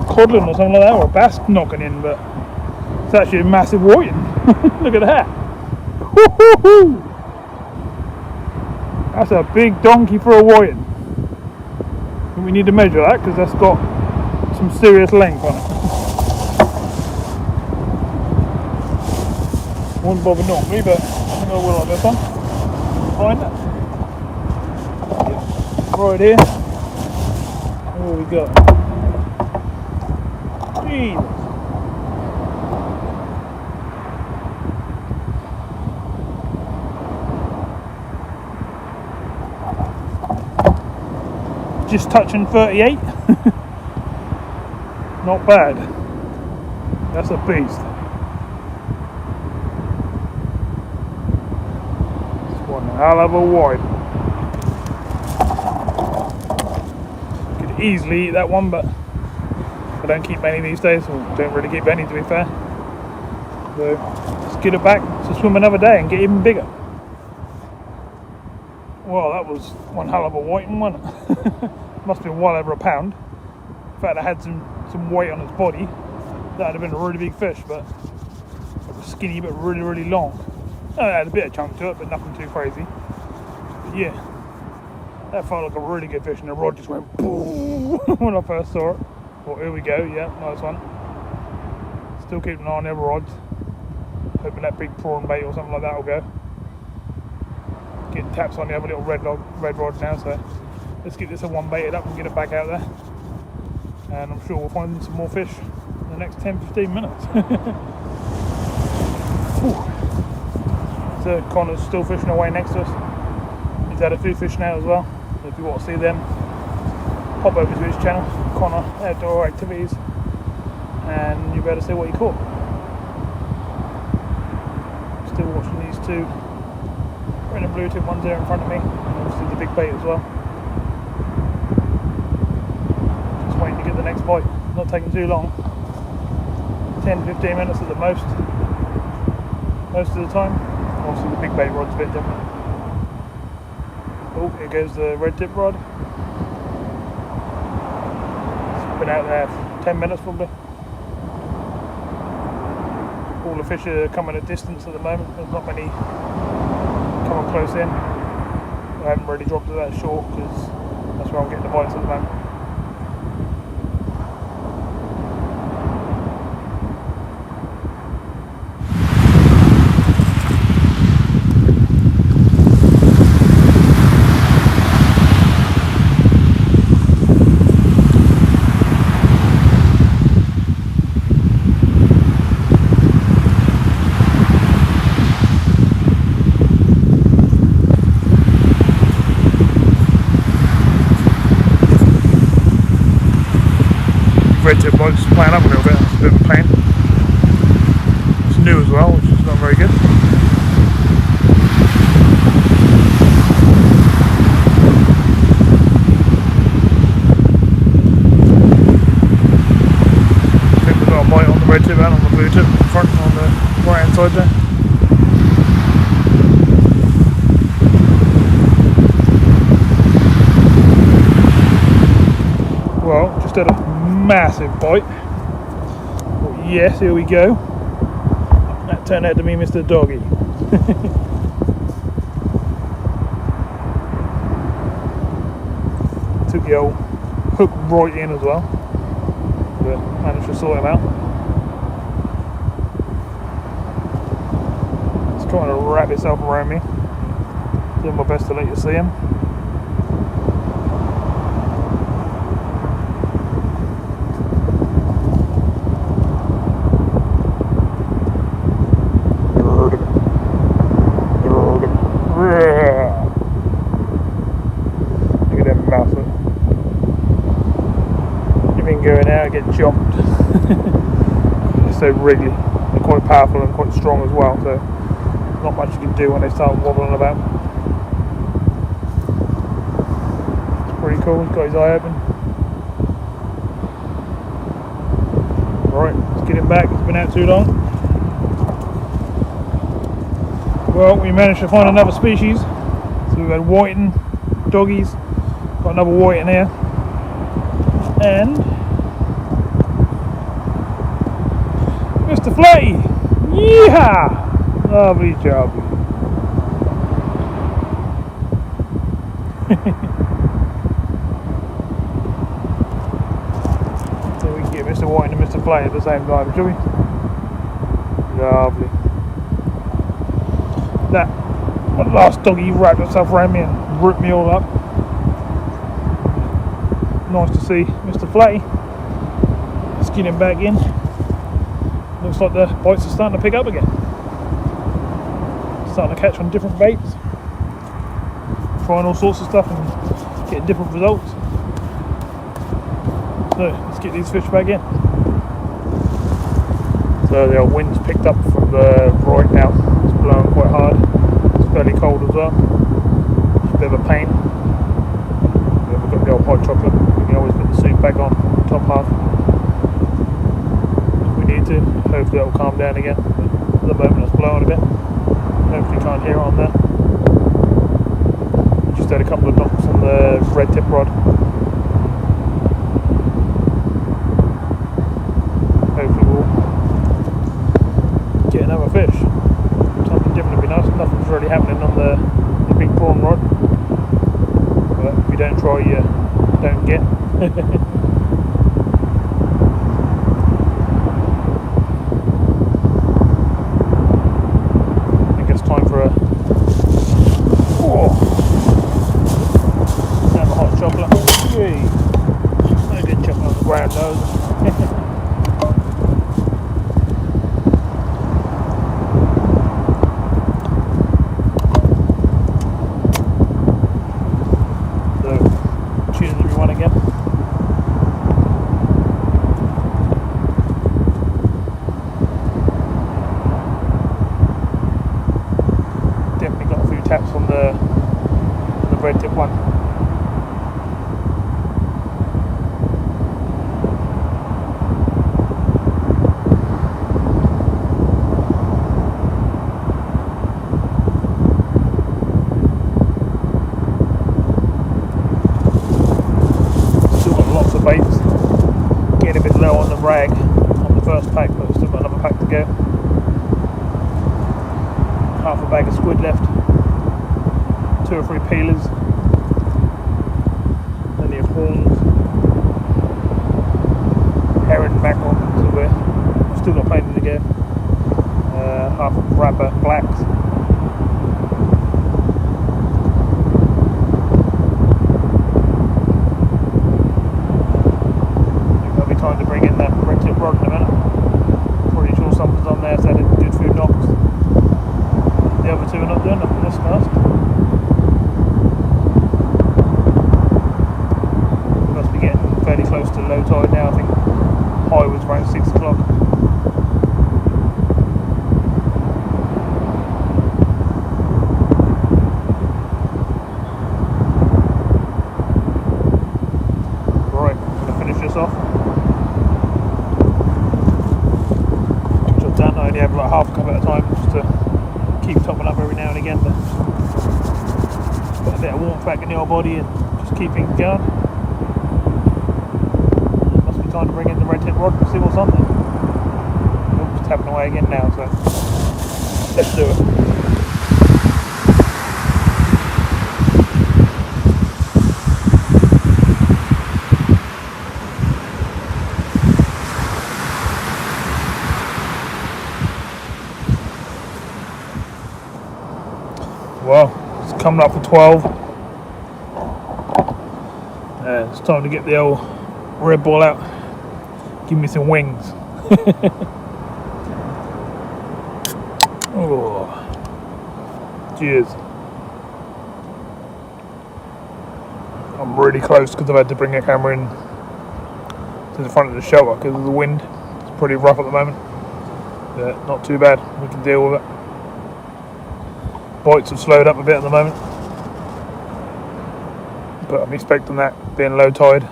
codlin or something like that, or a bass knocking in, but it's actually a massive whiting. Look at that! Woohoo! That's a big donkey for a whiting. We need to measure that because that's got some serious length on it. Wouldn't bother normally, but I think I will on this one. Find it. Yep. Right here. What we got? Jesus. Just touching 38. Not bad. That's a beast. Hell of a wide. Could easily eat that one, but I don't keep many these days, or don't really keep any to be fair. So let's get it back to swim another day and get even bigger. Well, that was one hell of a whiting, wasn't it? Must have been well over a pound. In fact, it had some weight on its body. That would have been a really big fish, but it was skinny but really, really long. Oh, it had a bit of chunk to it, but nothing too crazy. But yeah, that felt like a really good fish, and the rod just went boom when I first saw it. Well, here we go, yeah, nice one. Still keeping an eye on the other rods. Hoping that big prawn bait or something like that will go. Getting taps on the other little red rod now, so let's get this one baited up and get it back out there. And I'm sure we'll find some more fish in the next 10-15 minutes. So Conor's still fishing away next to us. He's had a few fish now as well. So if you want to see them, pop over to his channel, Conor Outdoor Activities, and you better see what he caught. Still watching these two red and blue tip ones there in front of me, and obviously the big bait as well. Just waiting to get the next bite. Not taking too long. 10-15 minutes at the most of the time. Obviously the big bait rod's a bit different. Oh, here goes the red tip rod. It's been out there for 10 minutes probably. All the fish are coming at distance at the moment. There's not many coming close in. I haven't really dropped it that short because that's where I'm getting the bites at the moment. Red tip boat's playing up a little bit, it's a bit of a pain. It's new as well, which is not very good. I think we've got a bite on the red tip and on the blue tip in front on the right hand side there. Well, just had a massive bite. Oh, yes, here we go. That turned out to be Mr. Doggy. Took the old hook right in as well, but managed to sort him out. It's trying to wrap itself around me. Doing my best to let you see him. Going out, get jumped. They're so wriggly. They're quite powerful and quite strong as well, so not much you can do when they start wobbling about. It's pretty cool. He's got his eye open. Right, let's get him back. It's been out too long. Well, we managed to find another species. So we've had whiting, doggies, got another whiting here, and Mr. Flatty! Yeehaw! Lovely job. So we can get Mr. White and Mr. Flatty at the same time, shall we? Lovely. That last doggy wrapped itself around me and ripped me all up. Nice to see Mr. Flatty. Let's get him back in. Looks like the bites are starting to pick up again. Starting to catch on different baits. Trying all sorts of stuff and getting different results. So let's get these fish back in. So the old wind's picked up from the right now. It's blowing quite hard. It's fairly cold as well. It's a bit of a pain. But we've got the old hot chocolate. We can always put the soup back on the top half. To. Hopefully it will calm down again, but at the moment it's blowing a bit. Hopefully you can't hear it on there. Just had a couple of knocks on the red tip rod. Hopefully we'll get another fish. Something different would be nice. Nothing's really happening on the big prawn rod, but if you don't try you don't get. Taps on the red tip one. Still got lots of baits. Getting a bit low on the rag on the first pack, but still got another pack to go. Half a bag of squid left. 2 or 3 peelers, plenty of prawns, herring, mackerel, still got plenty to go. Half a wrapper blacks. Time to bring in the red tip rod in a minute. Pretty sure something's on there, so I did good few knocks. The other 2 are not doing nothing this cast. We must be getting fairly close to low tide now. I think high was around 6 o'clock. Right, I'm going to finish this off. I only have like half a cup at a time just to keep topping up every now and again to put a bit of warmth back in the old body and just keep things going. Must be time to bring in the red tip rod and see what's on there. Oh, it's tapping away again now, so let's do it. Well, it's coming up for 12. It's time to get the old red ball out. Give me some wings. Oh, cheers. I'm really close because I've had to bring a camera in to the front of the shelter because of the wind. It's pretty rough at the moment, but not too bad. We can deal with it. Bites have slowed up a bit at the moment, but I'm expecting that being low tide.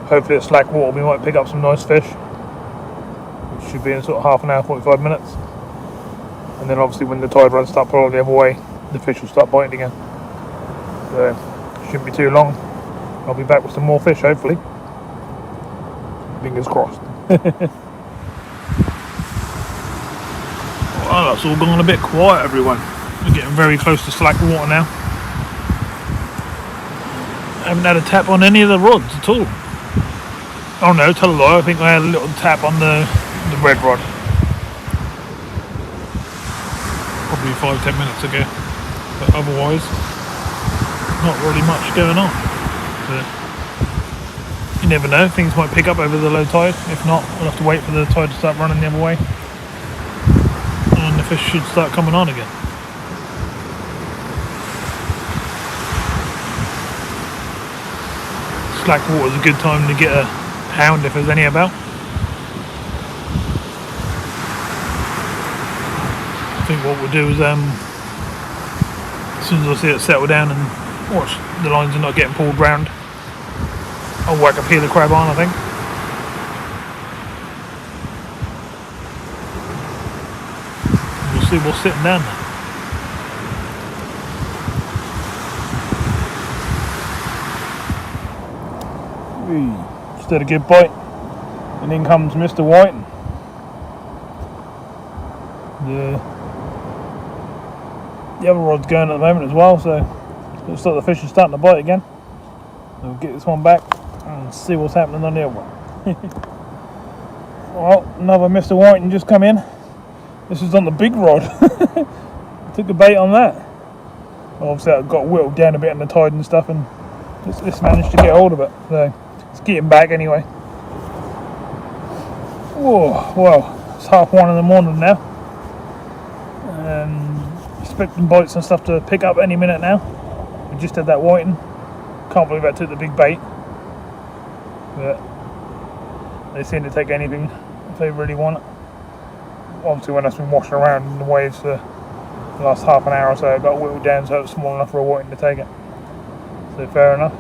Hopefully at slack water we might pick up some nice fish, which should be in sort of half an hour, 45 minutes. And then obviously when the tide runs start pulling the other way, the fish will start biting again. So shouldn't be too long. I'll be back with some more fish hopefully. Fingers crossed. Well, that's all gone a bit quiet, everyone. We're getting very close to slack water now. I haven't had a tap on any of the rods at all. Oh no, tell a lie, I think I had a little tap on the red rod. Probably 5-10 minutes ago. But otherwise, not really much going on. But you never know, things might pick up over the low tide. If not, we'll have to wait for the tide to start running the other way. And the fish should start coming on again. Slack water is a good time to get a hound if there's any about. I think what we'll do is as soon as I see it settle down and watch the lines are not getting pulled round, I'll whack a peeler crab on, I think. See what's sitting down there. Just had a good bite, and in comes Mr. White. The other rod's going at the moment as well, so it looks like the fish is starting to bite again. So we'll get this one back and see what's happening on the other one. Well, another Mr. White and just come in. This is on the big rod. Took a bait on that. Obviously I got whittled down a bit in the tide and stuff, and just managed to get hold of it. So it's getting back anyway. Oh, well, it's 1:30 in the morning now. Expecting bites and stuff to pick up any minute now. We just had that whiting. Can't believe I took the big bait. But they seem to take anything if they really want it. Obviously when I've been washing around in the waves for the last half an hour or so, I got whittled down so it was small enough for a whiting to take it. So fair enough.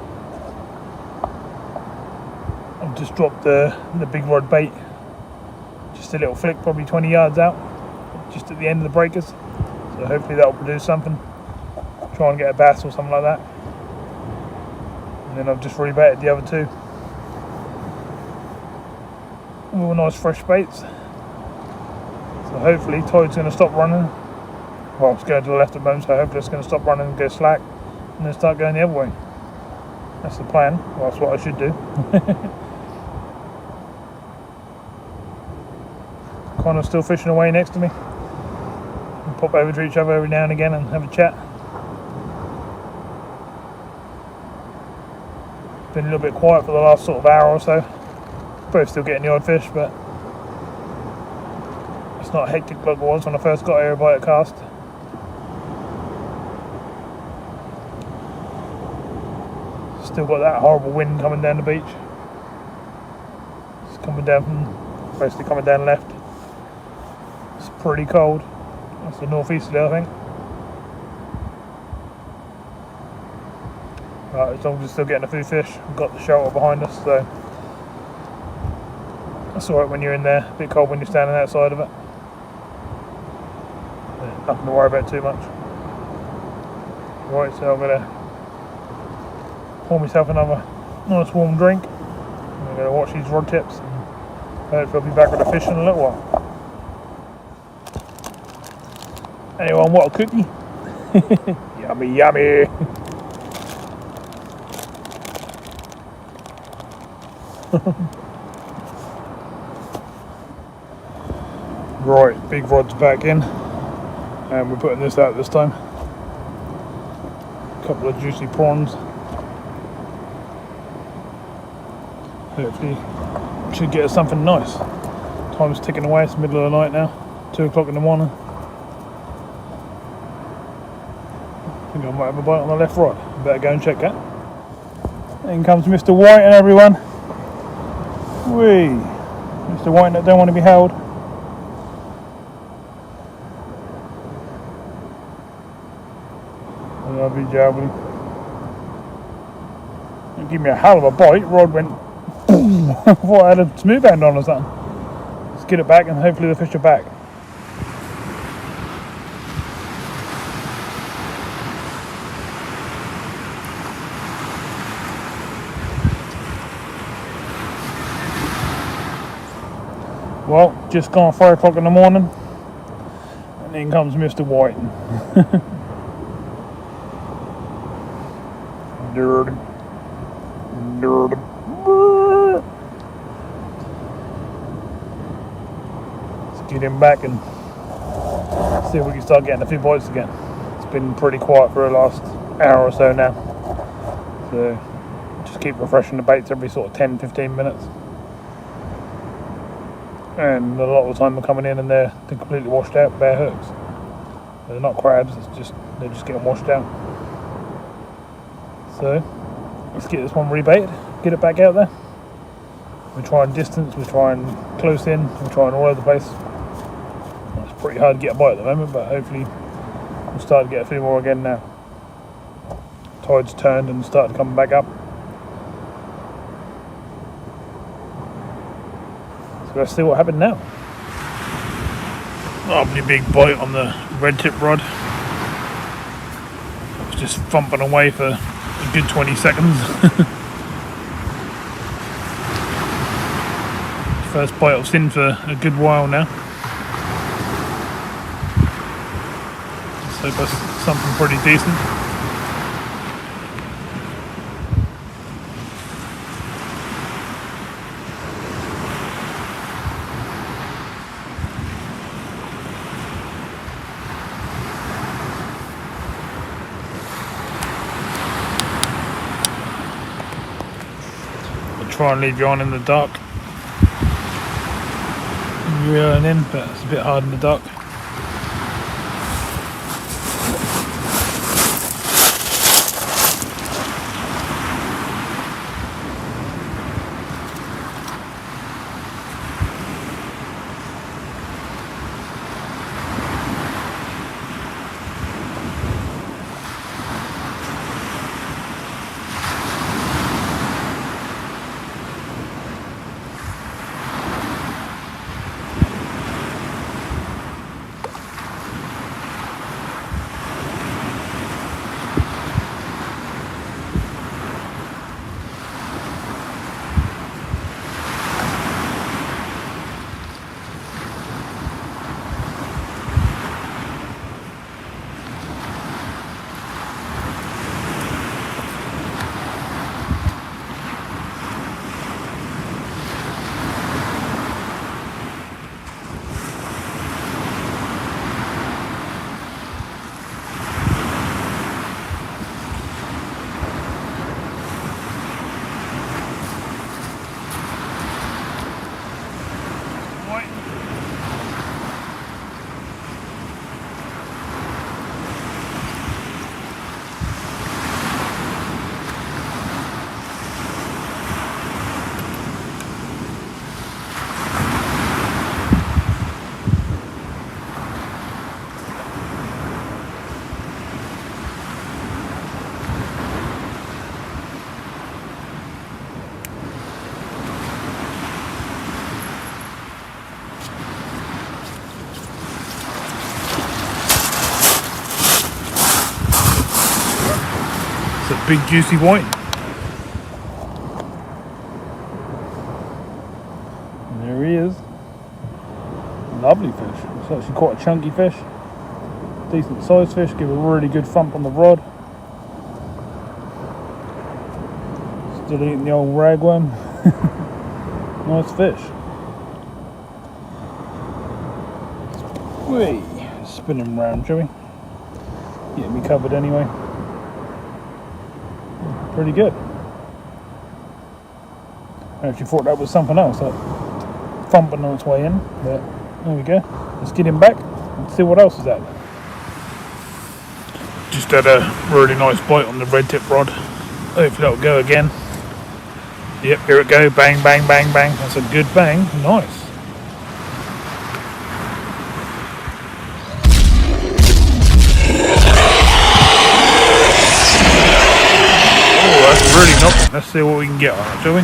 I've just dropped the big rod bait. Just a little flick, probably 20 yards out, just at the end of the breakers. So hopefully that will produce something. Try and get a bass or something like that. And then I've just rebaited the other 2. All nice fresh baits. So hopefully tide's going to stop running Well, it's going to the left at the moment, so hopefully it's going to stop running and go slack and then start going the other way. That's the plan. Well, that's what I should do. Conor's still fishing away next to me. We'll pop over to each other every now and again and have a chat. Been a little bit quiet for the last sort of hour or so. Both still getting the odd fish, but it's not hectic like it was when I first got here by a cast. Still got that horrible wind coming down the beach. It's coming down from, basically coming down left. It's pretty cold. That's the northeasterly, I think. Right, as long as we're still getting a few fish, we've got the shelter behind us, so that's alright when you're in there. A bit cold when you're standing outside of it. Yeah, nothing to worry about too much. Right, so I'm going to pour myself another nice warm drink. I'm going to watch these rod tips and hopefully I'll be back with the fish in a little while. Anyone want a cookie? Yummy, yummy. Right, big rod's back in and we're putting this out this time. A couple of juicy prawns. Hopefully should get us something nice. Time's ticking away, it's the middle of the night now, 2 o'clock in the morning. I think I might have a bite on the left rod. Better go and check that. In comes Mr. White and everyone. Whee! Mr. White that don't want to be held. Lovely jubbly. It gave me a hell of a bite. Rod went boom. I thought I had a smooth end on or something. Let's get it back and hopefully the fish are back. Well, just gone 4 o'clock in the morning and in comes Mr. White. Dirty. Let's get him back and see if we can start getting a few bites again. It's been pretty quiet for the last hour or so now. So just keep refreshing the baits every sort of 10-15 minutes. And a lot of the time they're coming in and they're completely washed out, bare hooks. They're not crabs, they're just getting washed out. So let's get this one rebaited, get it back out there. We're trying distance, we're trying close in, we're trying all over the place. It's pretty hard to get a bite at the moment, but hopefully we'll start to get a few more again now. Tide's turned and started coming back up. Let's see what happened now. Lovely big bite on the red tip rod. It was just thumping away for a good 20 seconds. First bite I've seen for a good while now. So that's something pretty decent. Try and leave you on in the dark. Reeling in, but it's a bit hard in the dark. a big juicy white. And there he is. Lovely fish. It's actually quite a chunky fish. Decent sized fish, give a really good thump on the rod. Still eating the old ragworm. Nice fish. Whee! Spinning round, shall we? Get me covered anyway. Pretty good. I actually thought that was something else, that thumping on its way in, but there we go. Let's get him back and see what else is out there. Just had a really nice bite on the red tip rod. Hopefully that'll go again. Yep, here it go. Bang, bang, bang, bang. That's a good bang. Nice. Oh, that's really knocking. Let's see what we can get on it, shall we?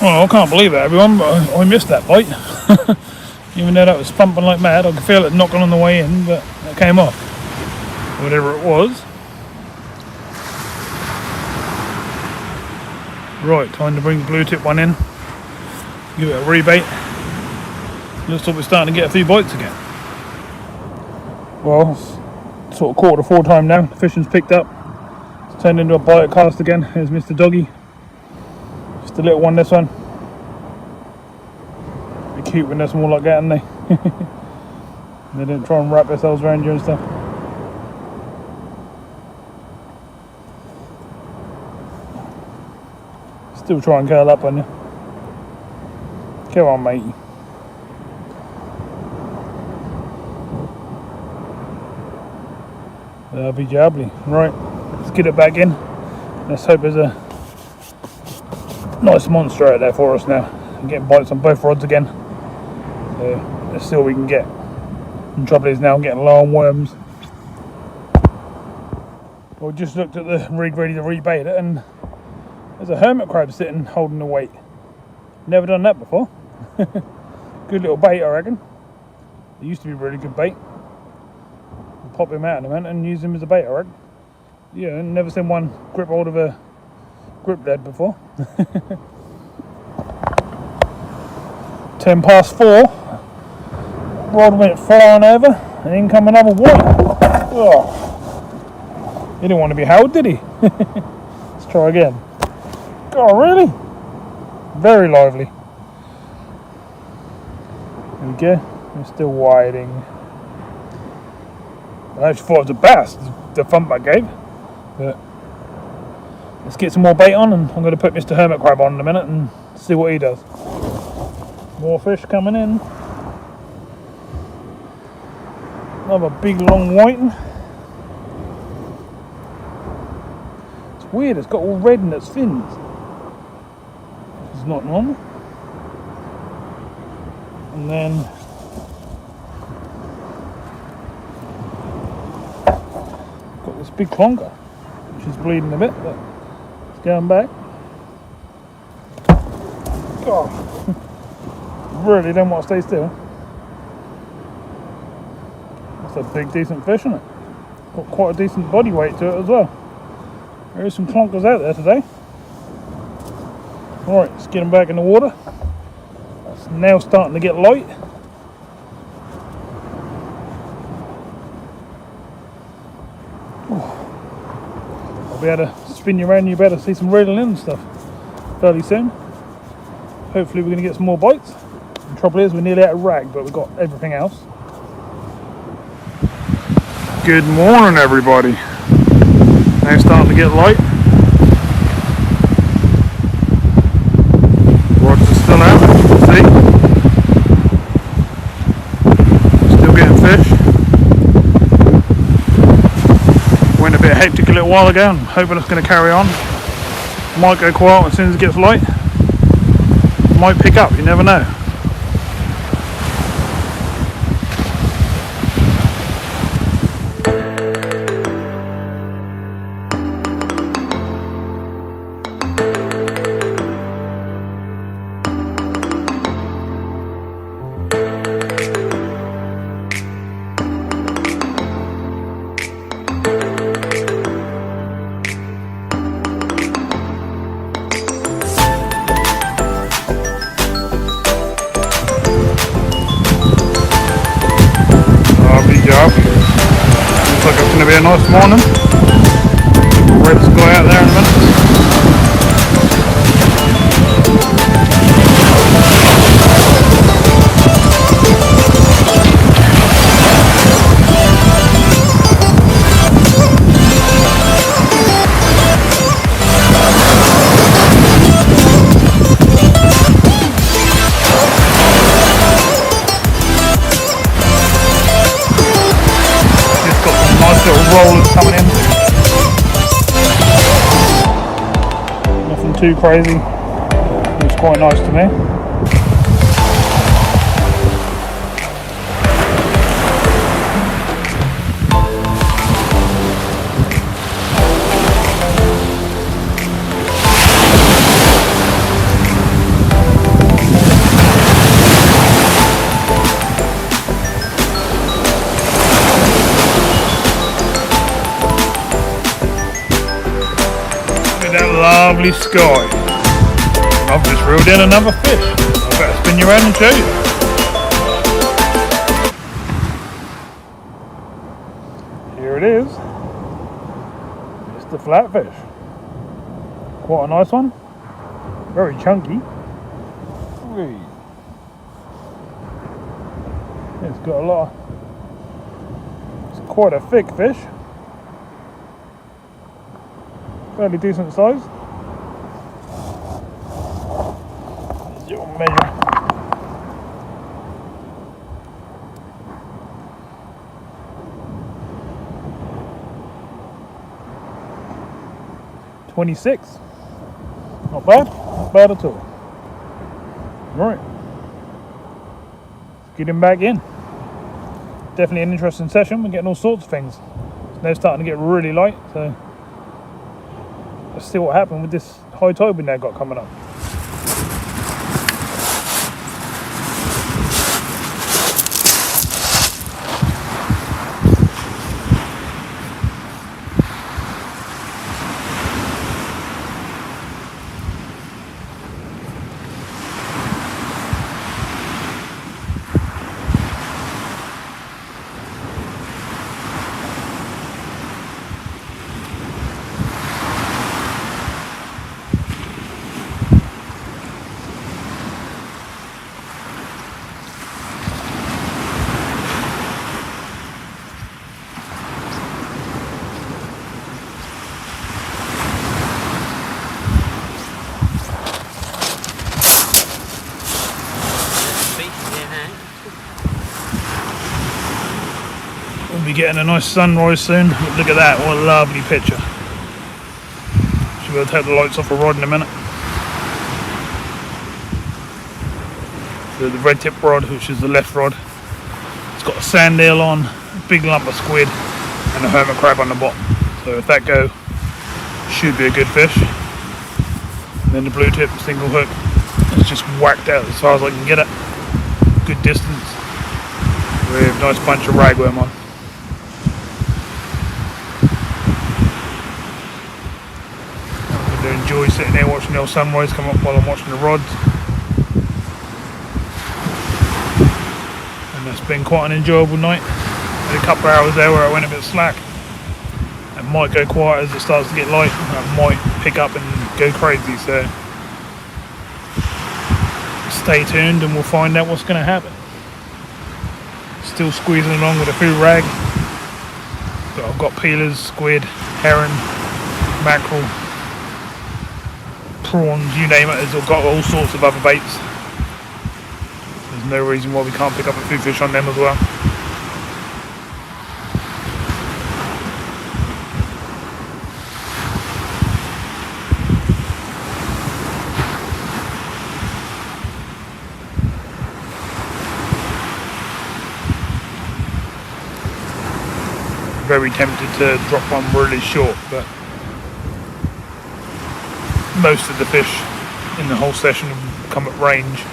Well, I can't believe it, everyone, but I missed that bite. Even though that was thumping like mad, I could feel it knocking on the way in, but it came off. Whatever it was. Right, time to bring the blue tip one in. Give it a rebait. Looks like we're starting to get a few bites again. Well, it's sort of 3:45 time now. The fishing's picked up. It's turned into a bite cast again. Here's Mr. Doggy. Just a little one, this one. They're cute when they're small like that, aren't they? They didn't try and wrap themselves around you and stuff. Still try and curl up on you. Come on, mate. Lovely jubbly. Right, let's get it back in. Let's hope there's a nice monster out there for us now. I'm getting bites on both rods again. So let's see what we can get. The trouble is now I'm getting low on worms. Well, just looked at the rig ready to rebait it, and there's a hermit crab sitting holding the weight. Never done that before. Good little bait, I reckon. It used to be a really good bait. Pop him out in a minute and use him as a bait, I reckon. Yeah, never seen one grip hold of a grip lead before. 4:10. Rod went flying over, and in come another white. Oh. He didn't want to be held, did he? Let's try again. God, really? Very lively. There we go. We're still whiting. I actually thought it was a bass, the thump I gave. But let's get some more bait on, and I'm going to put Mr. Hermit Crab on in a minute and see what he does. More fish coming in. Another big long whiting. It's weird, it's got all red in its fins. This is not normal. And then got this big clonker, which is bleeding a bit, but it's going back. God, really don't want to stay still. That's a big, decent fish, isn't it? Got quite a decent body weight to it as well. There is some clonkers out there today. Alright, let's get them back in the water. It's now starting to get light. I'll be able to spin you around, you better see some reeling in and stuff fairly soon. Hopefully we're going to get some more bites. The trouble is we're nearly out of rag, but we've got everything else. Good morning, everybody. Now starting to get light. Rods are still out, as you can see. Still getting fish. Went a bit hectic a little while ago, and I'm hoping it's going to carry on. Might go quiet as soon as it gets light. Might pick up, you never know. Looks like it's going to be a nice morning. Red sky out there in a minute. Little rollers coming in. Nothing too crazy. It's quite nice to me. That lovely sky. I've just reeled in another fish. I better spin you around and show you. Here it is. It's the flatfish. Quite a nice one. Very chunky. It's got a lot of... It's quite a thick fish. Fairly decent size. Here's your measure. $26. Not bad. Not bad at all. Right. Let's get him back in. Definitely an interesting session. We're getting all sorts of things. It's now starting to get really light, so let's see what happened with this high tide we now got coming up. We'll be getting a nice sunrise soon. Look at that, what a lovely picture. Should be able to take the lights off the rod in a minute. So the red tip rod, which is the left rod, it's got a sand eel on, a big lump of squid and a hermit crab on the bottom. So if that go, should be a good fish. And then the blue tip single hook, it's just whacked out as far as I can get it. Good distance with a nice bunch of ragworm on. I'm going to enjoy sitting there watching the sunrise come up while I'm watching the rods. And that's been quite an enjoyable night. Had a couple of hours there where I went a bit slack. It might go quiet as it starts to get light. I might pick up and go crazy, so stay tuned and we'll find out what's going to happen. Still squeezing along with a few rag. But I've got peelers, squid, herring, mackerel, prawns, you name it. I've got all sorts of other baits. There's no reason why we can't pick up a few fish on them as well. Very tempted to drop one really short, but most of the fish in the whole session have come at range.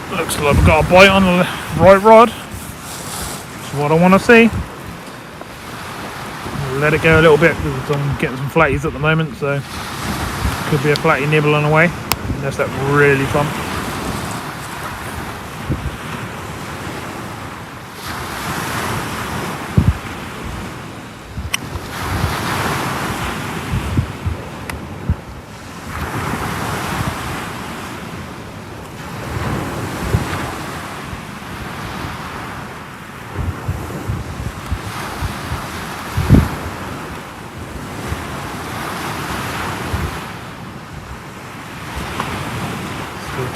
Looks like I've got a bite on the right rod. That's what I want to see. I'll let it go a little bit because I'm getting some flatties at the moment, so could be a flatty nibbling away. Unless that's really fun.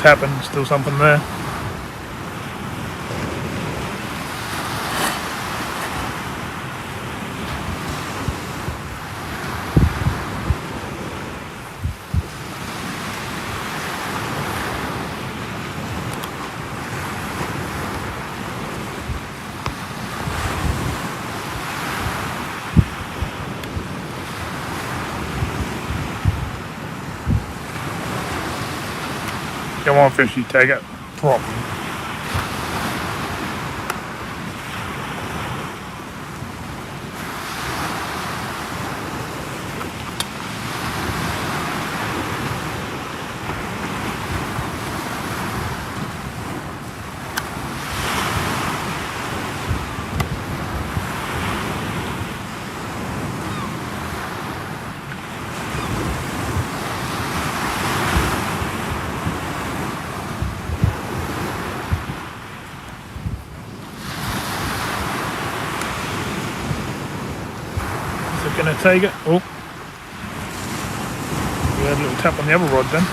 Tapping, still something there. Come on, fishy, take it properly. Gonna take it. Oh, we had a little tap on the other rod then.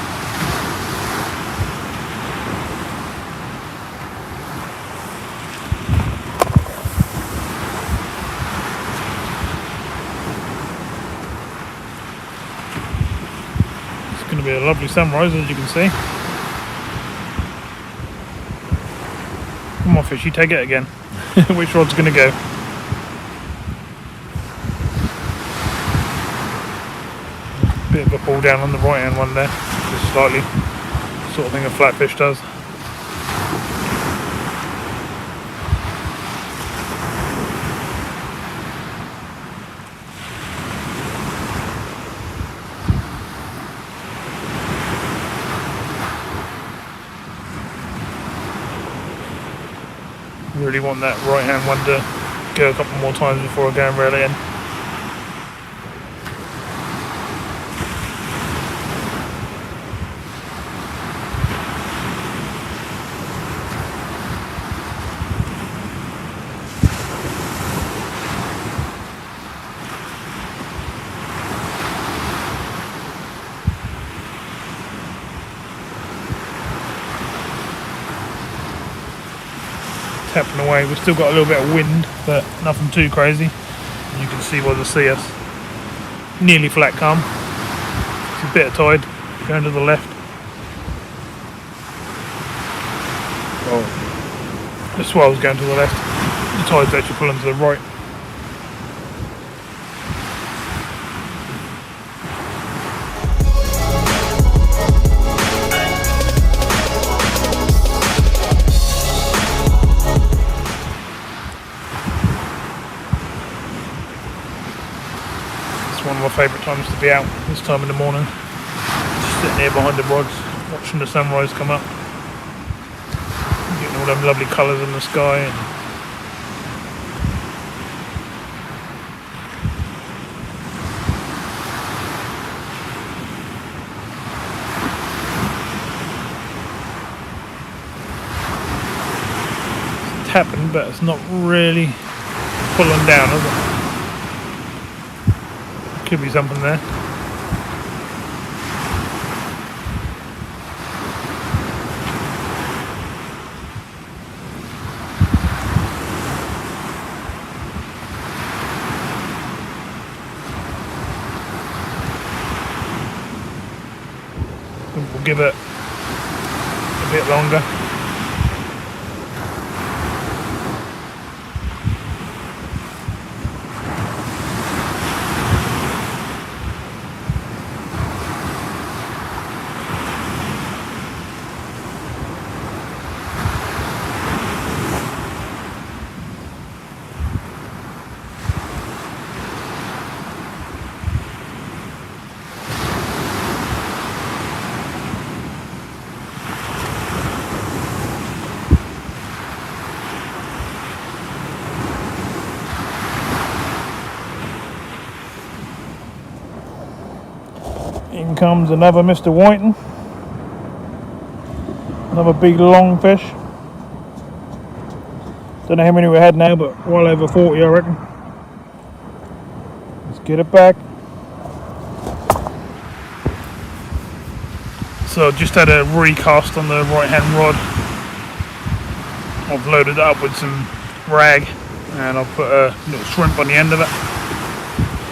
It's going to be a lovely sunrise, as you can see. Come on, fishy, take it again. Which rod's going to go? Bit of a pull down on the right hand one there, just slightly, sort of thing a flatfish does. Really want that right hand one to go a couple more times before I go and reel it in. tapping away. We've still got a little bit of wind, but nothing too crazy. And you can see by the sea us nearly flat calm. It's a bit of tide going to the left. Oh, the swell's going to the left. The tide's actually pulling to the right. One of my favourite times to be out, this time in the morning. Just sitting here behind the rods, watching the sunrise come up. Getting all them lovely colours in the sky. And it's tapping, but it's not really pulling down, is it? Could be something there. We'll give it a bit longer. In comes another Mr. Whiting. Another big long fish. Don't know how many we had now, but well over 40 I reckon. Let's get it back. So just had a recast on the right hand rod. I've loaded it up with some rag and I've put a little shrimp on the end of it.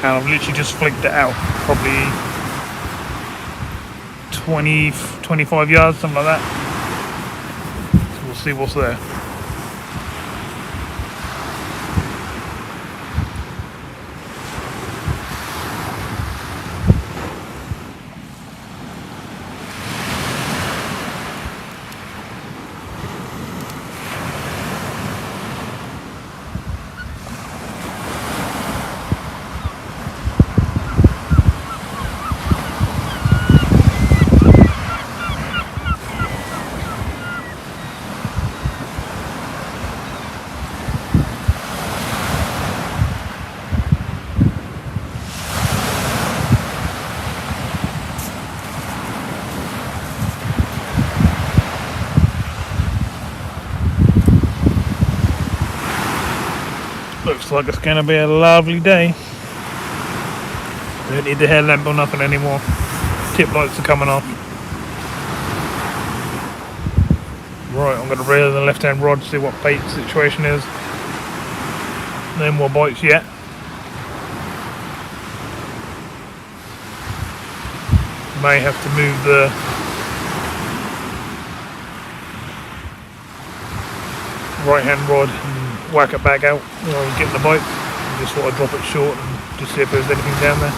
And I've literally just flicked it out. Probably 20, 25 yards, something like that. So we'll see what's there. Looks like it's going to be a lovely day. Don't need the headlamp or nothing anymore. Tip lights are coming off. Right, I'm going to reel the left hand rod, see what bait situation is. No more bites yet. May have to move the right hand rod and whack it back out while I'm getting the bite. I just thought I'd drop it short and just see if there's anything down there.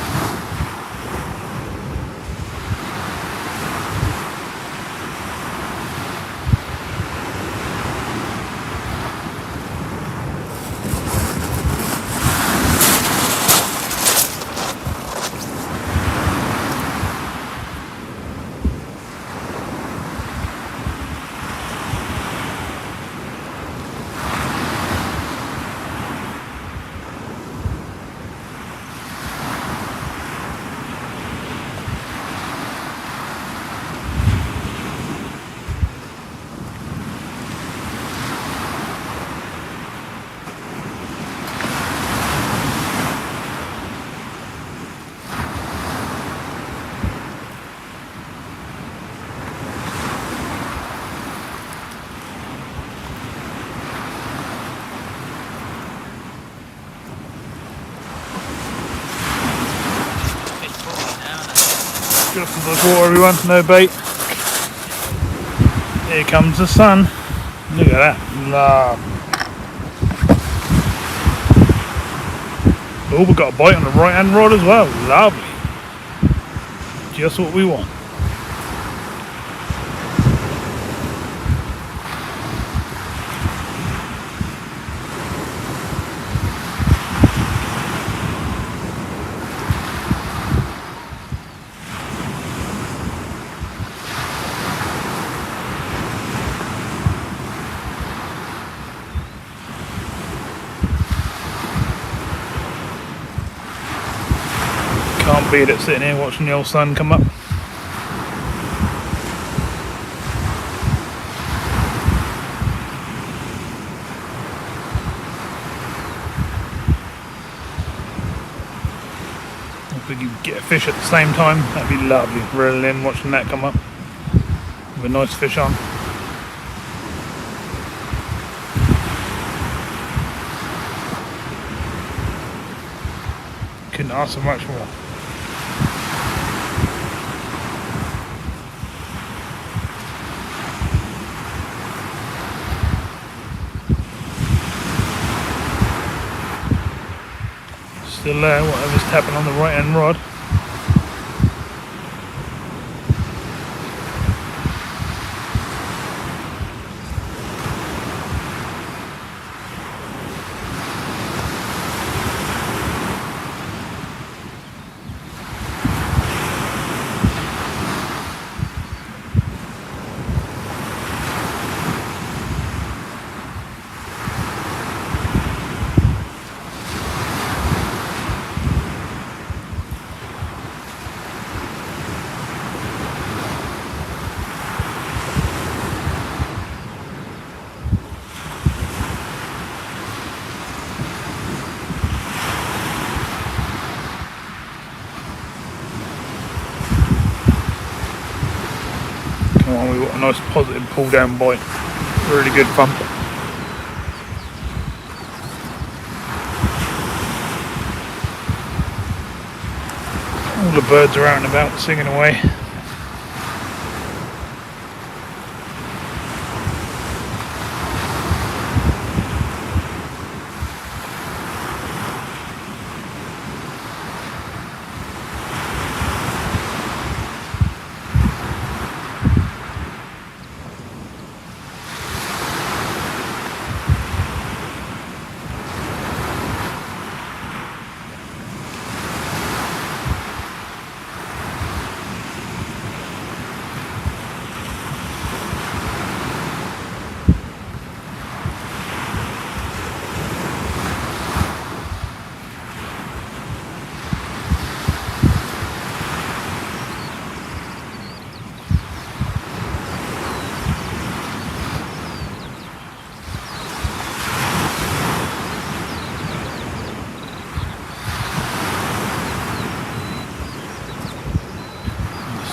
Just as I thought, everyone, no bait. Here comes the sun. Look at that. Love. Oh, we've got a bite on the right hand rod as well. Lovely. Just what we want. Can't beat it sitting here watching the old sun come up. If we could get a fish at the same time, that'd be lovely. Reeling in, watching that come up with a nice fish on. Couldn't ask for much more. Still there, whatever's tapping on the right hand rod. Come on, we got a nice positive pull down bite. Really good fun. All the birds are out and about singing away.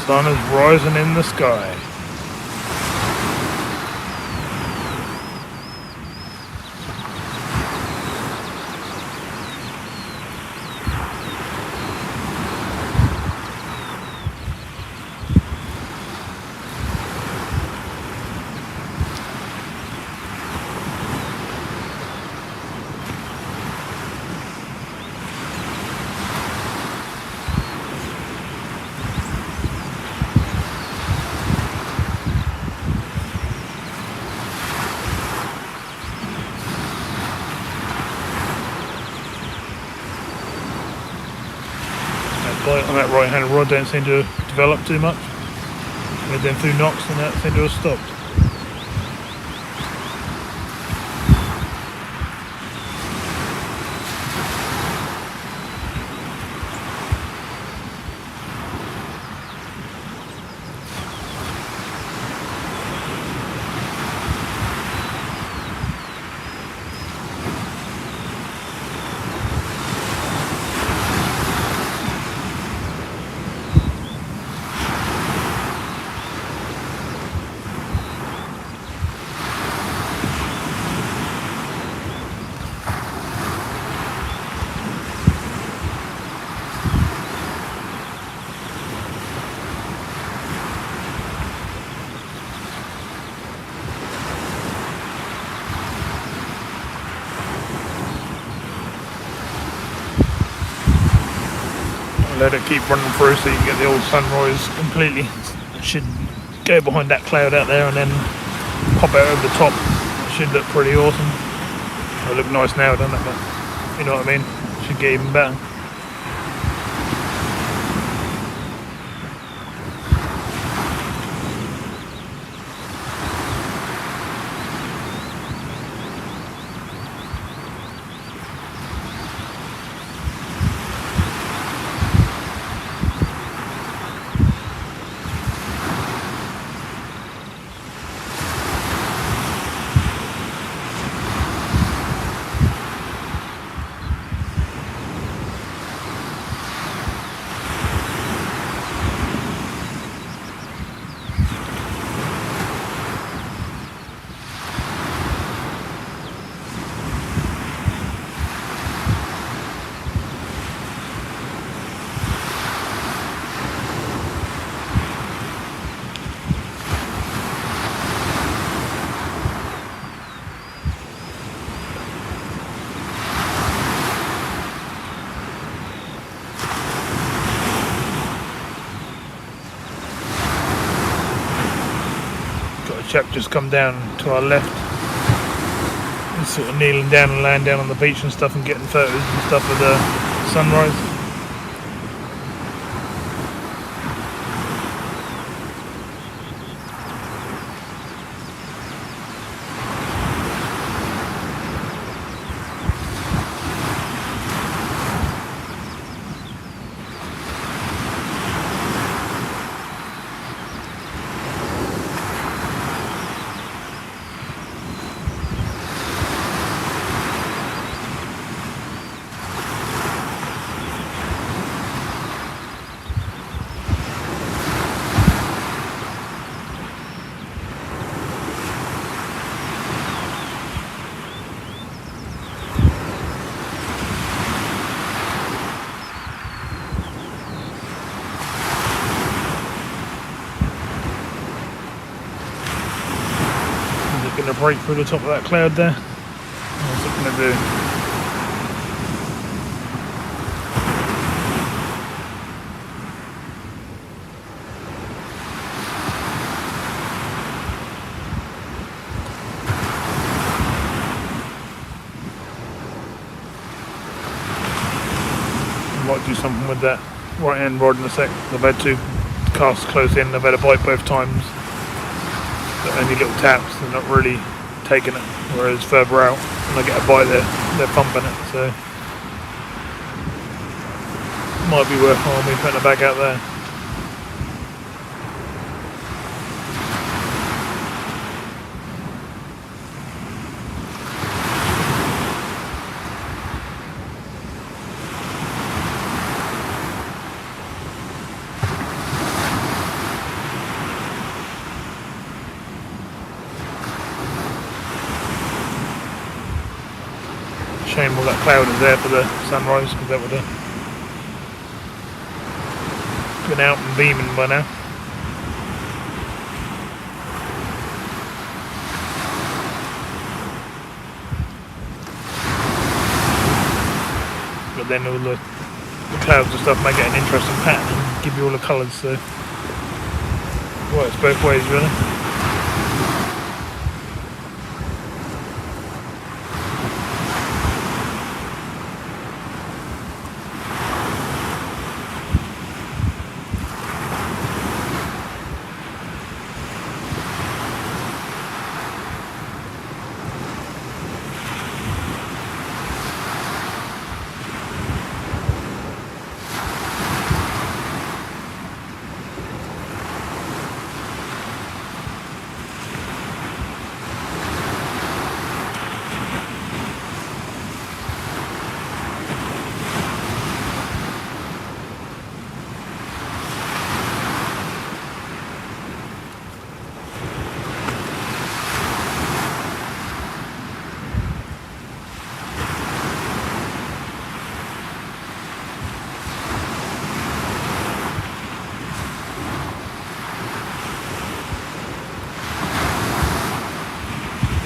The sun is rising in the sky. Bite on that right hand rod don't seem to develop too much. We're then through knocks and that seem to have stopped. let it keep running through so you can get the old sunrise completely. It should go behind that cloud out there and then pop out over the top. It should look pretty awesome. It'll look nice now, doesn't it? But you know what I mean? It should get even better. Chap just come down to our left. He's sort of kneeling down and laying down on the beach and stuff and getting photos and stuff of the sunrise. Going to break through the top of that cloud there. What's it going to do? I might do something with that right hand rod in a sec. I've had to cast close in, I've had a bite both times. Only little taps, they're not really taking it, whereas further out when I get a bite they're pumping it, so might be worthwhile me putting it back out there. Shame all that cloud is there for the sunrise, because that would have been out and beaming by now. But then all the clouds and stuff make it an interesting pattern and give you all the colours, so it works both ways really.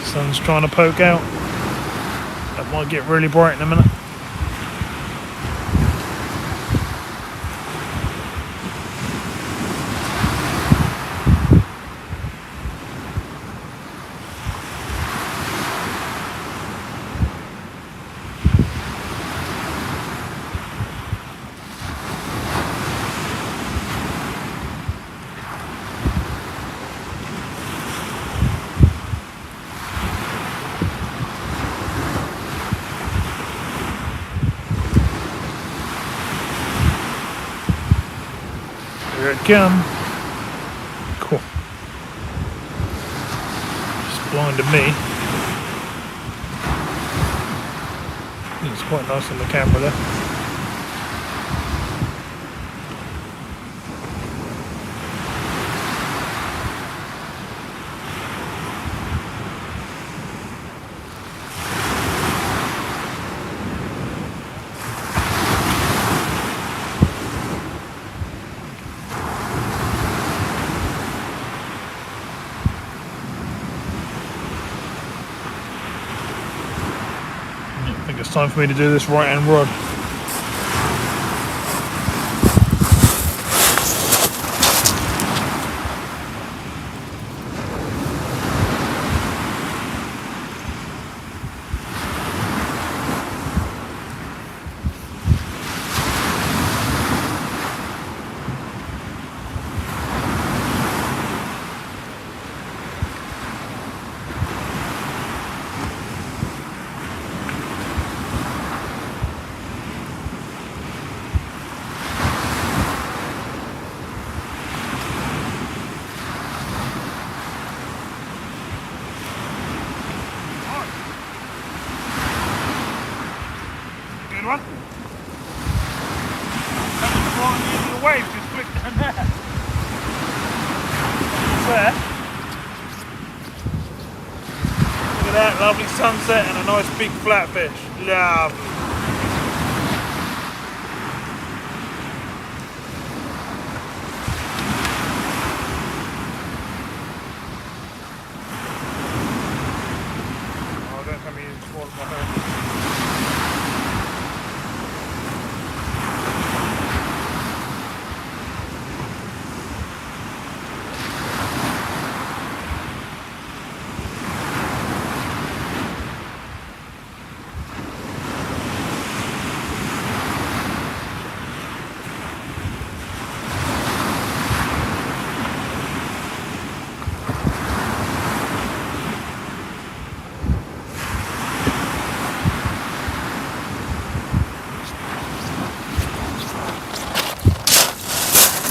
Sun's trying to poke out. That might get really bright in a minute. Here it comes. Cool. Just blinded me. It's quite nice on the camera there. I think it's time for me to do this right hand rod. Good one. Coming flying into the wave, just quick down there. It's there. Look at that, lovely sunset and a nice big flatfish. Lovely. Oh, don't tell me you swallowed my hair.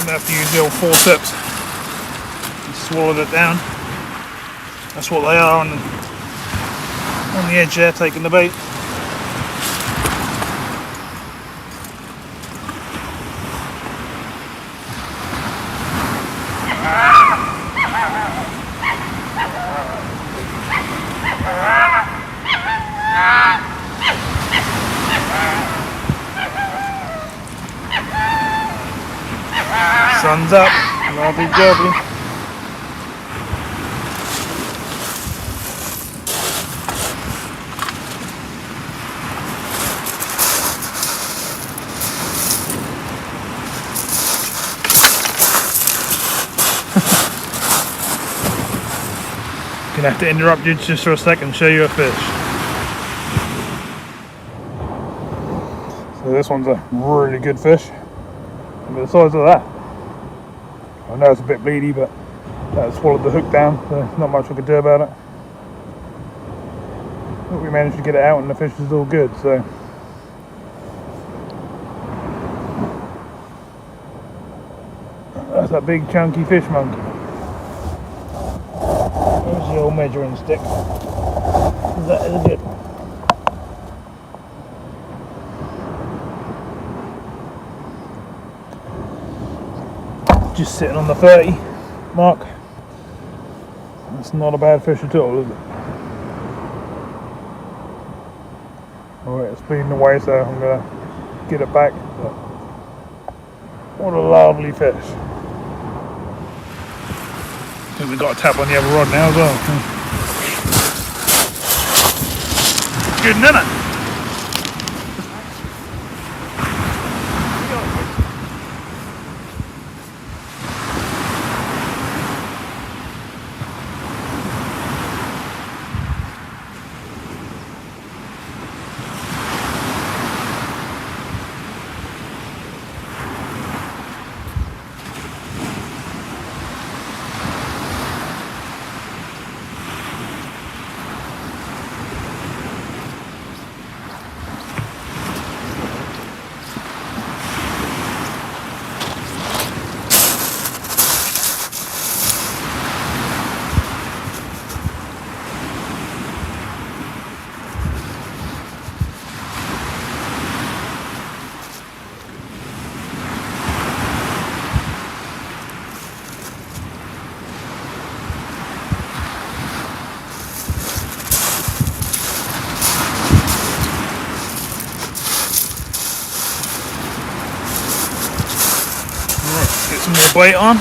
I have to use the old forceps and swallow it down. That's what they are on the edge there, taking the bait. Sun's up, lovely jubbly. Gonna have to interrupt you just for a second and show you a fish. So this one's a really good fish. Look at the size of that. I know it's a bit bleedy, but that swallowed the hook down, so not much we could do about it. But we managed to get it out and the fish is all good, so. That's that big chunky fish monkey. There's the old measuring stick. That is a good one. Just sitting on the 30 mark. That's not a bad fish at all, is it? Alright, it's bleeding away, so I'm going to get it back. But what a lovely fish. I think we've got a tap on the other rod now as well. Good, isn't it? Let's get some more bait on.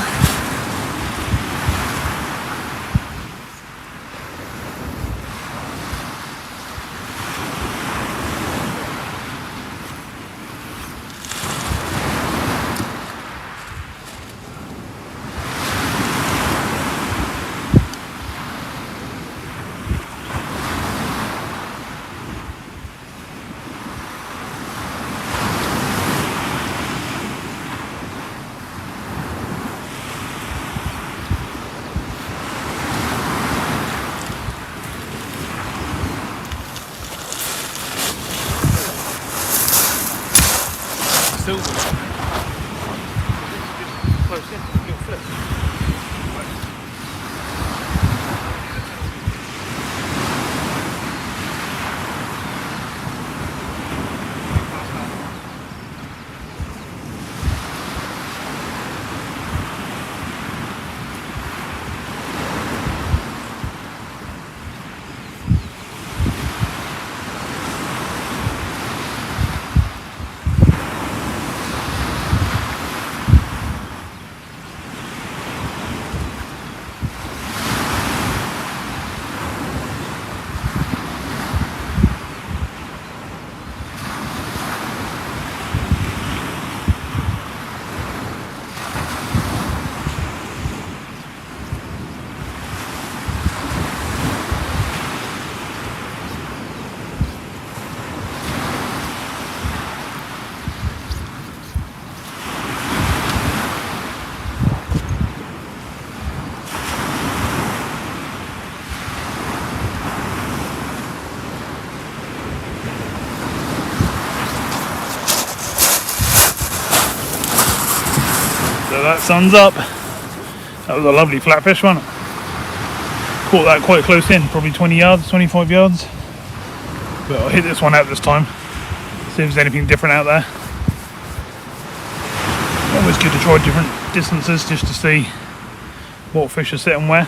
Still close in, little flip. So that sun's up. That was a lovely flatfish one. Caught that quite close in, probably 20 yards, 25 yards. But I'll hit this one out this time. See if there's anything different out there. Always good to try different distances just to see what fish are sitting where.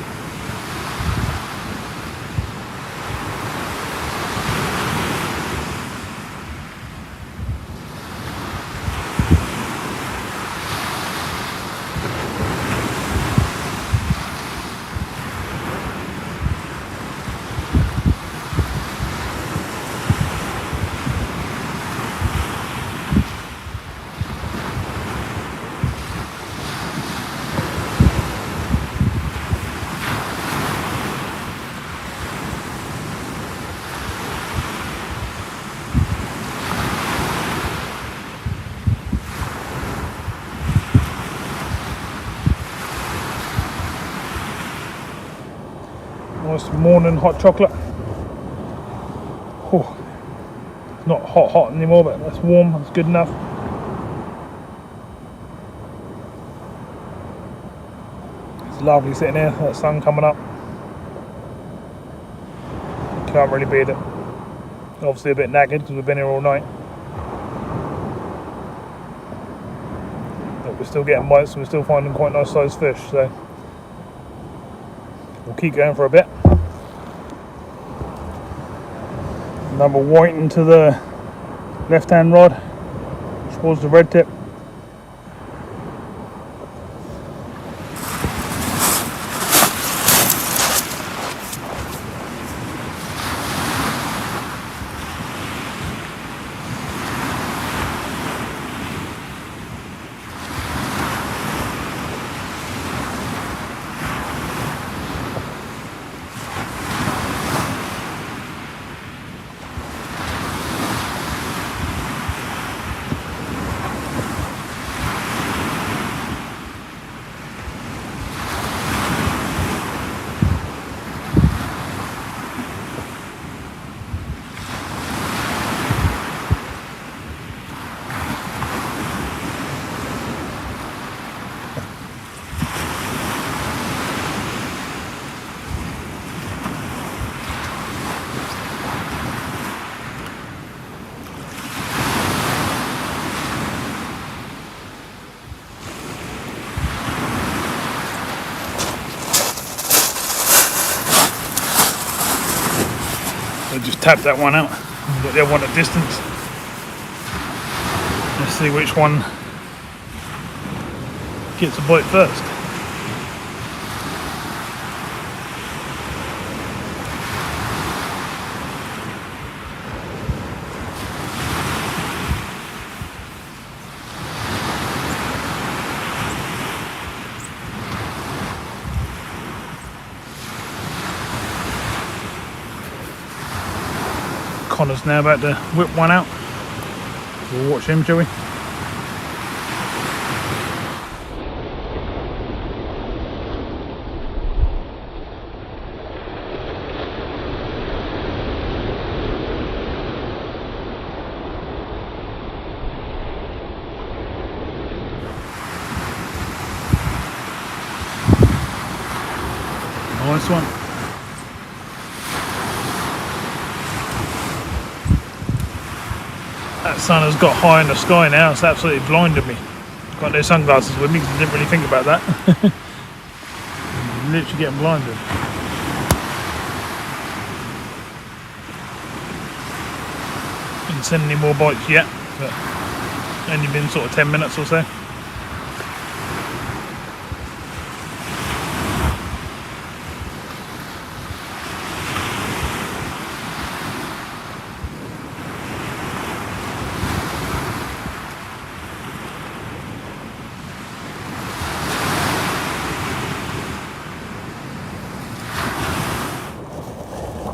Nice morning hot chocolate. Oh, it's not hot anymore, but that's warm, that's good enough. It's lovely sitting here, that sun coming up. Can't really beat it. Obviously a bit knackered because we've been here all night. But we're still getting bites and we're still finding quite nice sized fish, so we'll keep going for a bit. Another whiting to the left hand rod towards the red tip. Just tap that one out. We've got the other one at distance. Let's see which one gets a bite first. Connor's now about to whip one out. We'll watch him, shall we? Nice one. That sun has got high in the sky now, it's absolutely blinded me. Got no sunglasses with me because I didn't really think about that. Literally getting blinded. Didn't send any more bites yet, but only been sort of 10 minutes or so.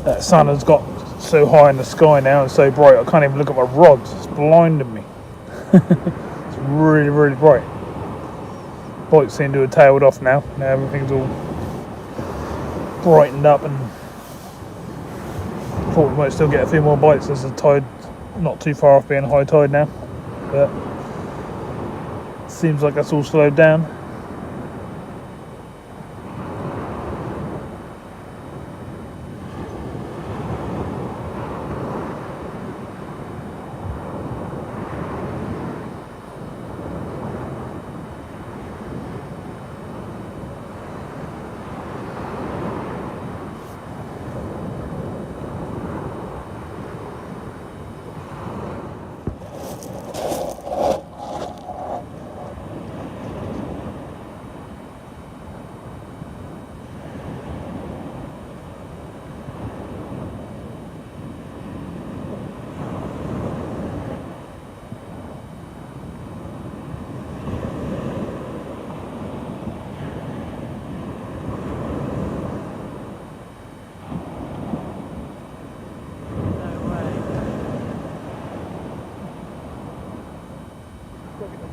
That sun has got so high in the sky now and so bright I can't even look at my rods. It's blinding me. It's really, really bright. Bites seem to have tailed off now. Now everything's all brightened up, and thought we might still get a few more bites as the tide not too far off being high tide now. But seems like that's all slowed down.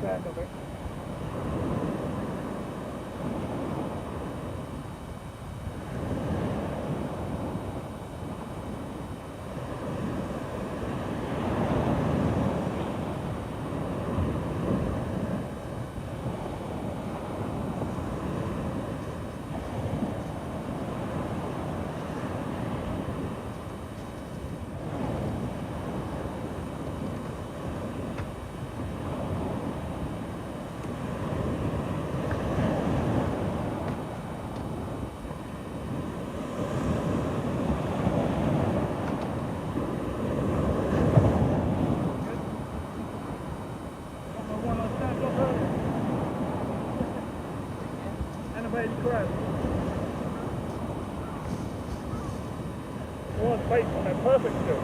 Of it. Bait on there, perfect still.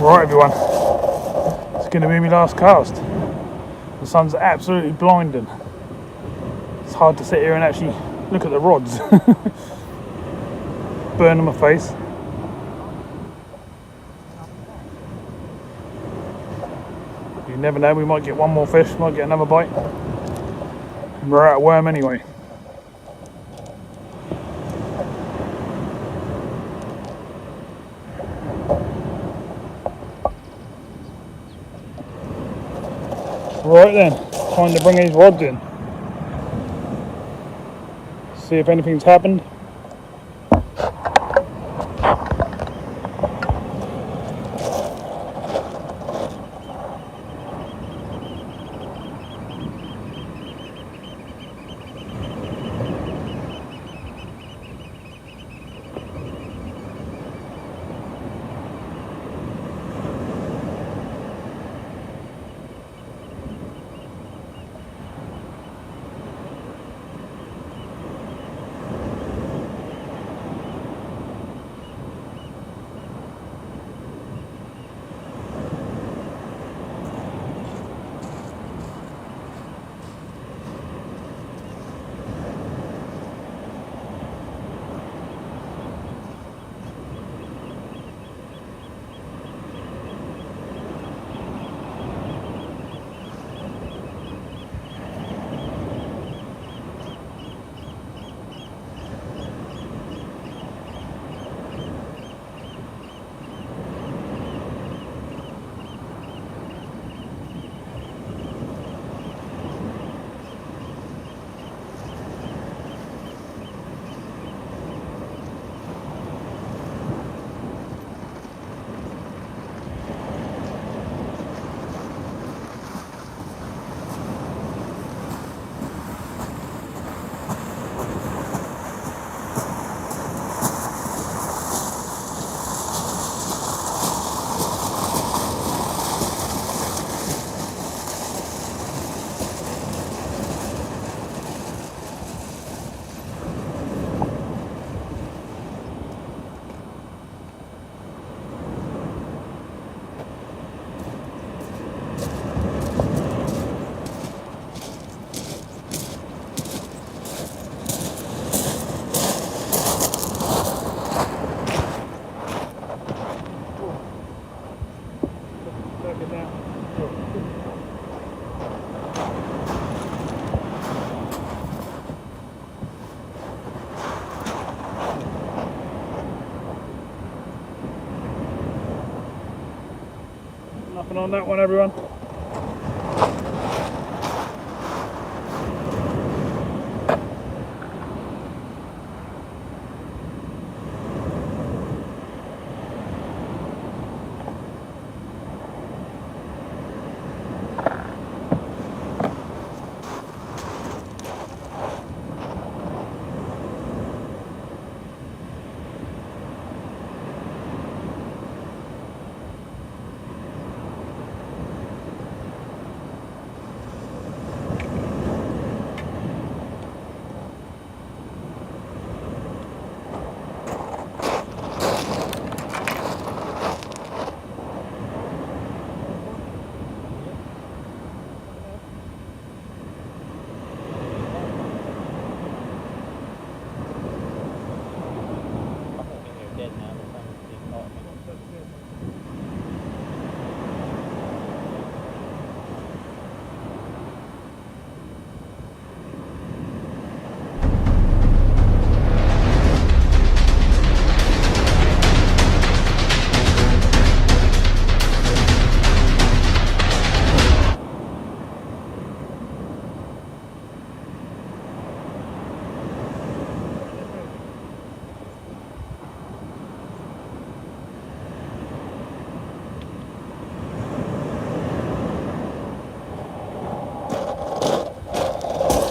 Right everyone, it's going to be my last cast. The sun's absolutely blinding. It's hard to sit here and actually look at the rods. Burn on my face. You never know, we might get one more fish, might get another bite. And we're out of worm anyway. Right then, time to bring these rods in. See if anything's happened. Nothing on that one, everyone.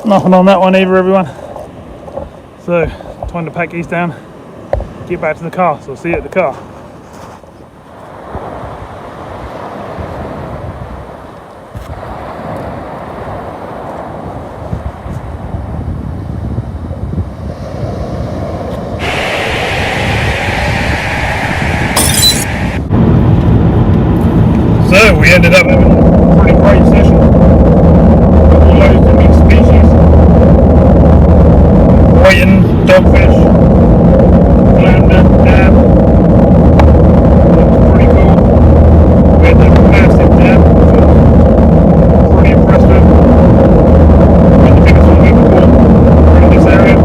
Nothing on that one either, everyone. So, time to pack these down, get back to the car, so I'll see you at the car. So we ended up having a pretty great session. All loads of mixed species. Whiting, dogfish, flounder, dab. Looks pretty cool. We had that massive dab, which was pretty impressive. Probably the biggest one we've ever caught in this area.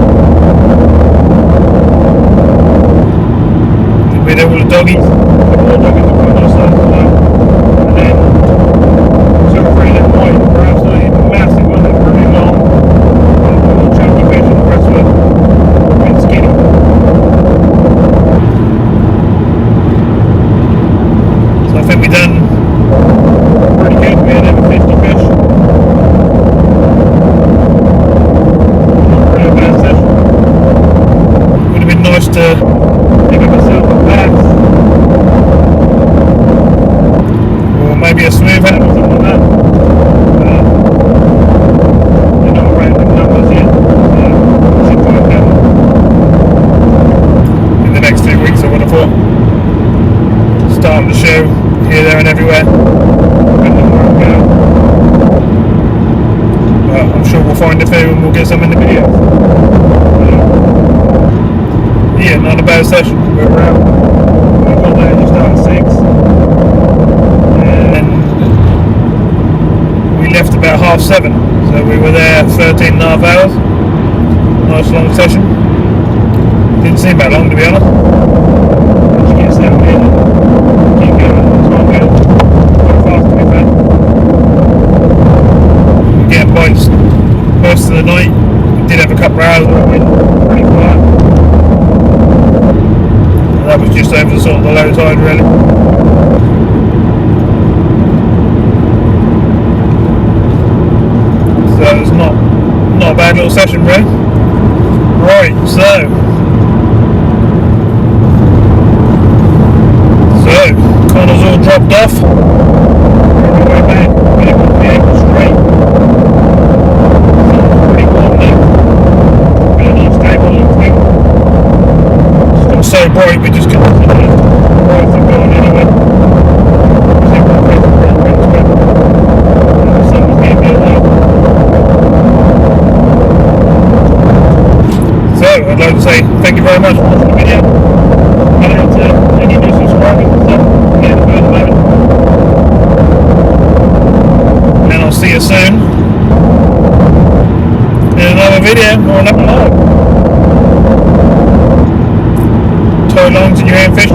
We had all the doggies. All the doggies are quite nice size as well. And then 2 or 3 little white were absolutely massive ones, they were really long. All chunky fish and the rest were a bit skinny. So I think we done pretty good. We had over 50 fish. Not really a bad session. Would have been nice to pick up myself a bass. Or maybe a smooth head or something like that. They're not random numbers yet, so should work out. In the next 2 weeks I would have thought. Starting to show here, there and everywhere. Depending on where I go. But I'm sure we'll find a few and we'll get some in the video. Yeah, not a bad session. We were out. We got there just after 6. And we left about 7:30. So we were there 13.5 hours. Nice long session. Didn't seem that long, to be honest. Once you get settled in, keep going. It's not good. Quite fast, to be fair. We were getting bites most of the night. We did have a couple of hours where it went pretty quiet. That was just over the sort of the low tide, really. So it's not a bad little session, really. Right, so Conor's all dropped off. We're on our way back. We're going to the ankle straight. It's pretty warm now. Got a nice table and thing. Still so bright, we just couldn't see the lights are going anyway. So we're ready for it, the sun was getting a bit low. So I'd like to say thank you very much for watching the video. Shout out to any new subscribers and stuff. Yeah, at the moment. And I'll see you soon in another video or another live. Tow longs in your hand fish.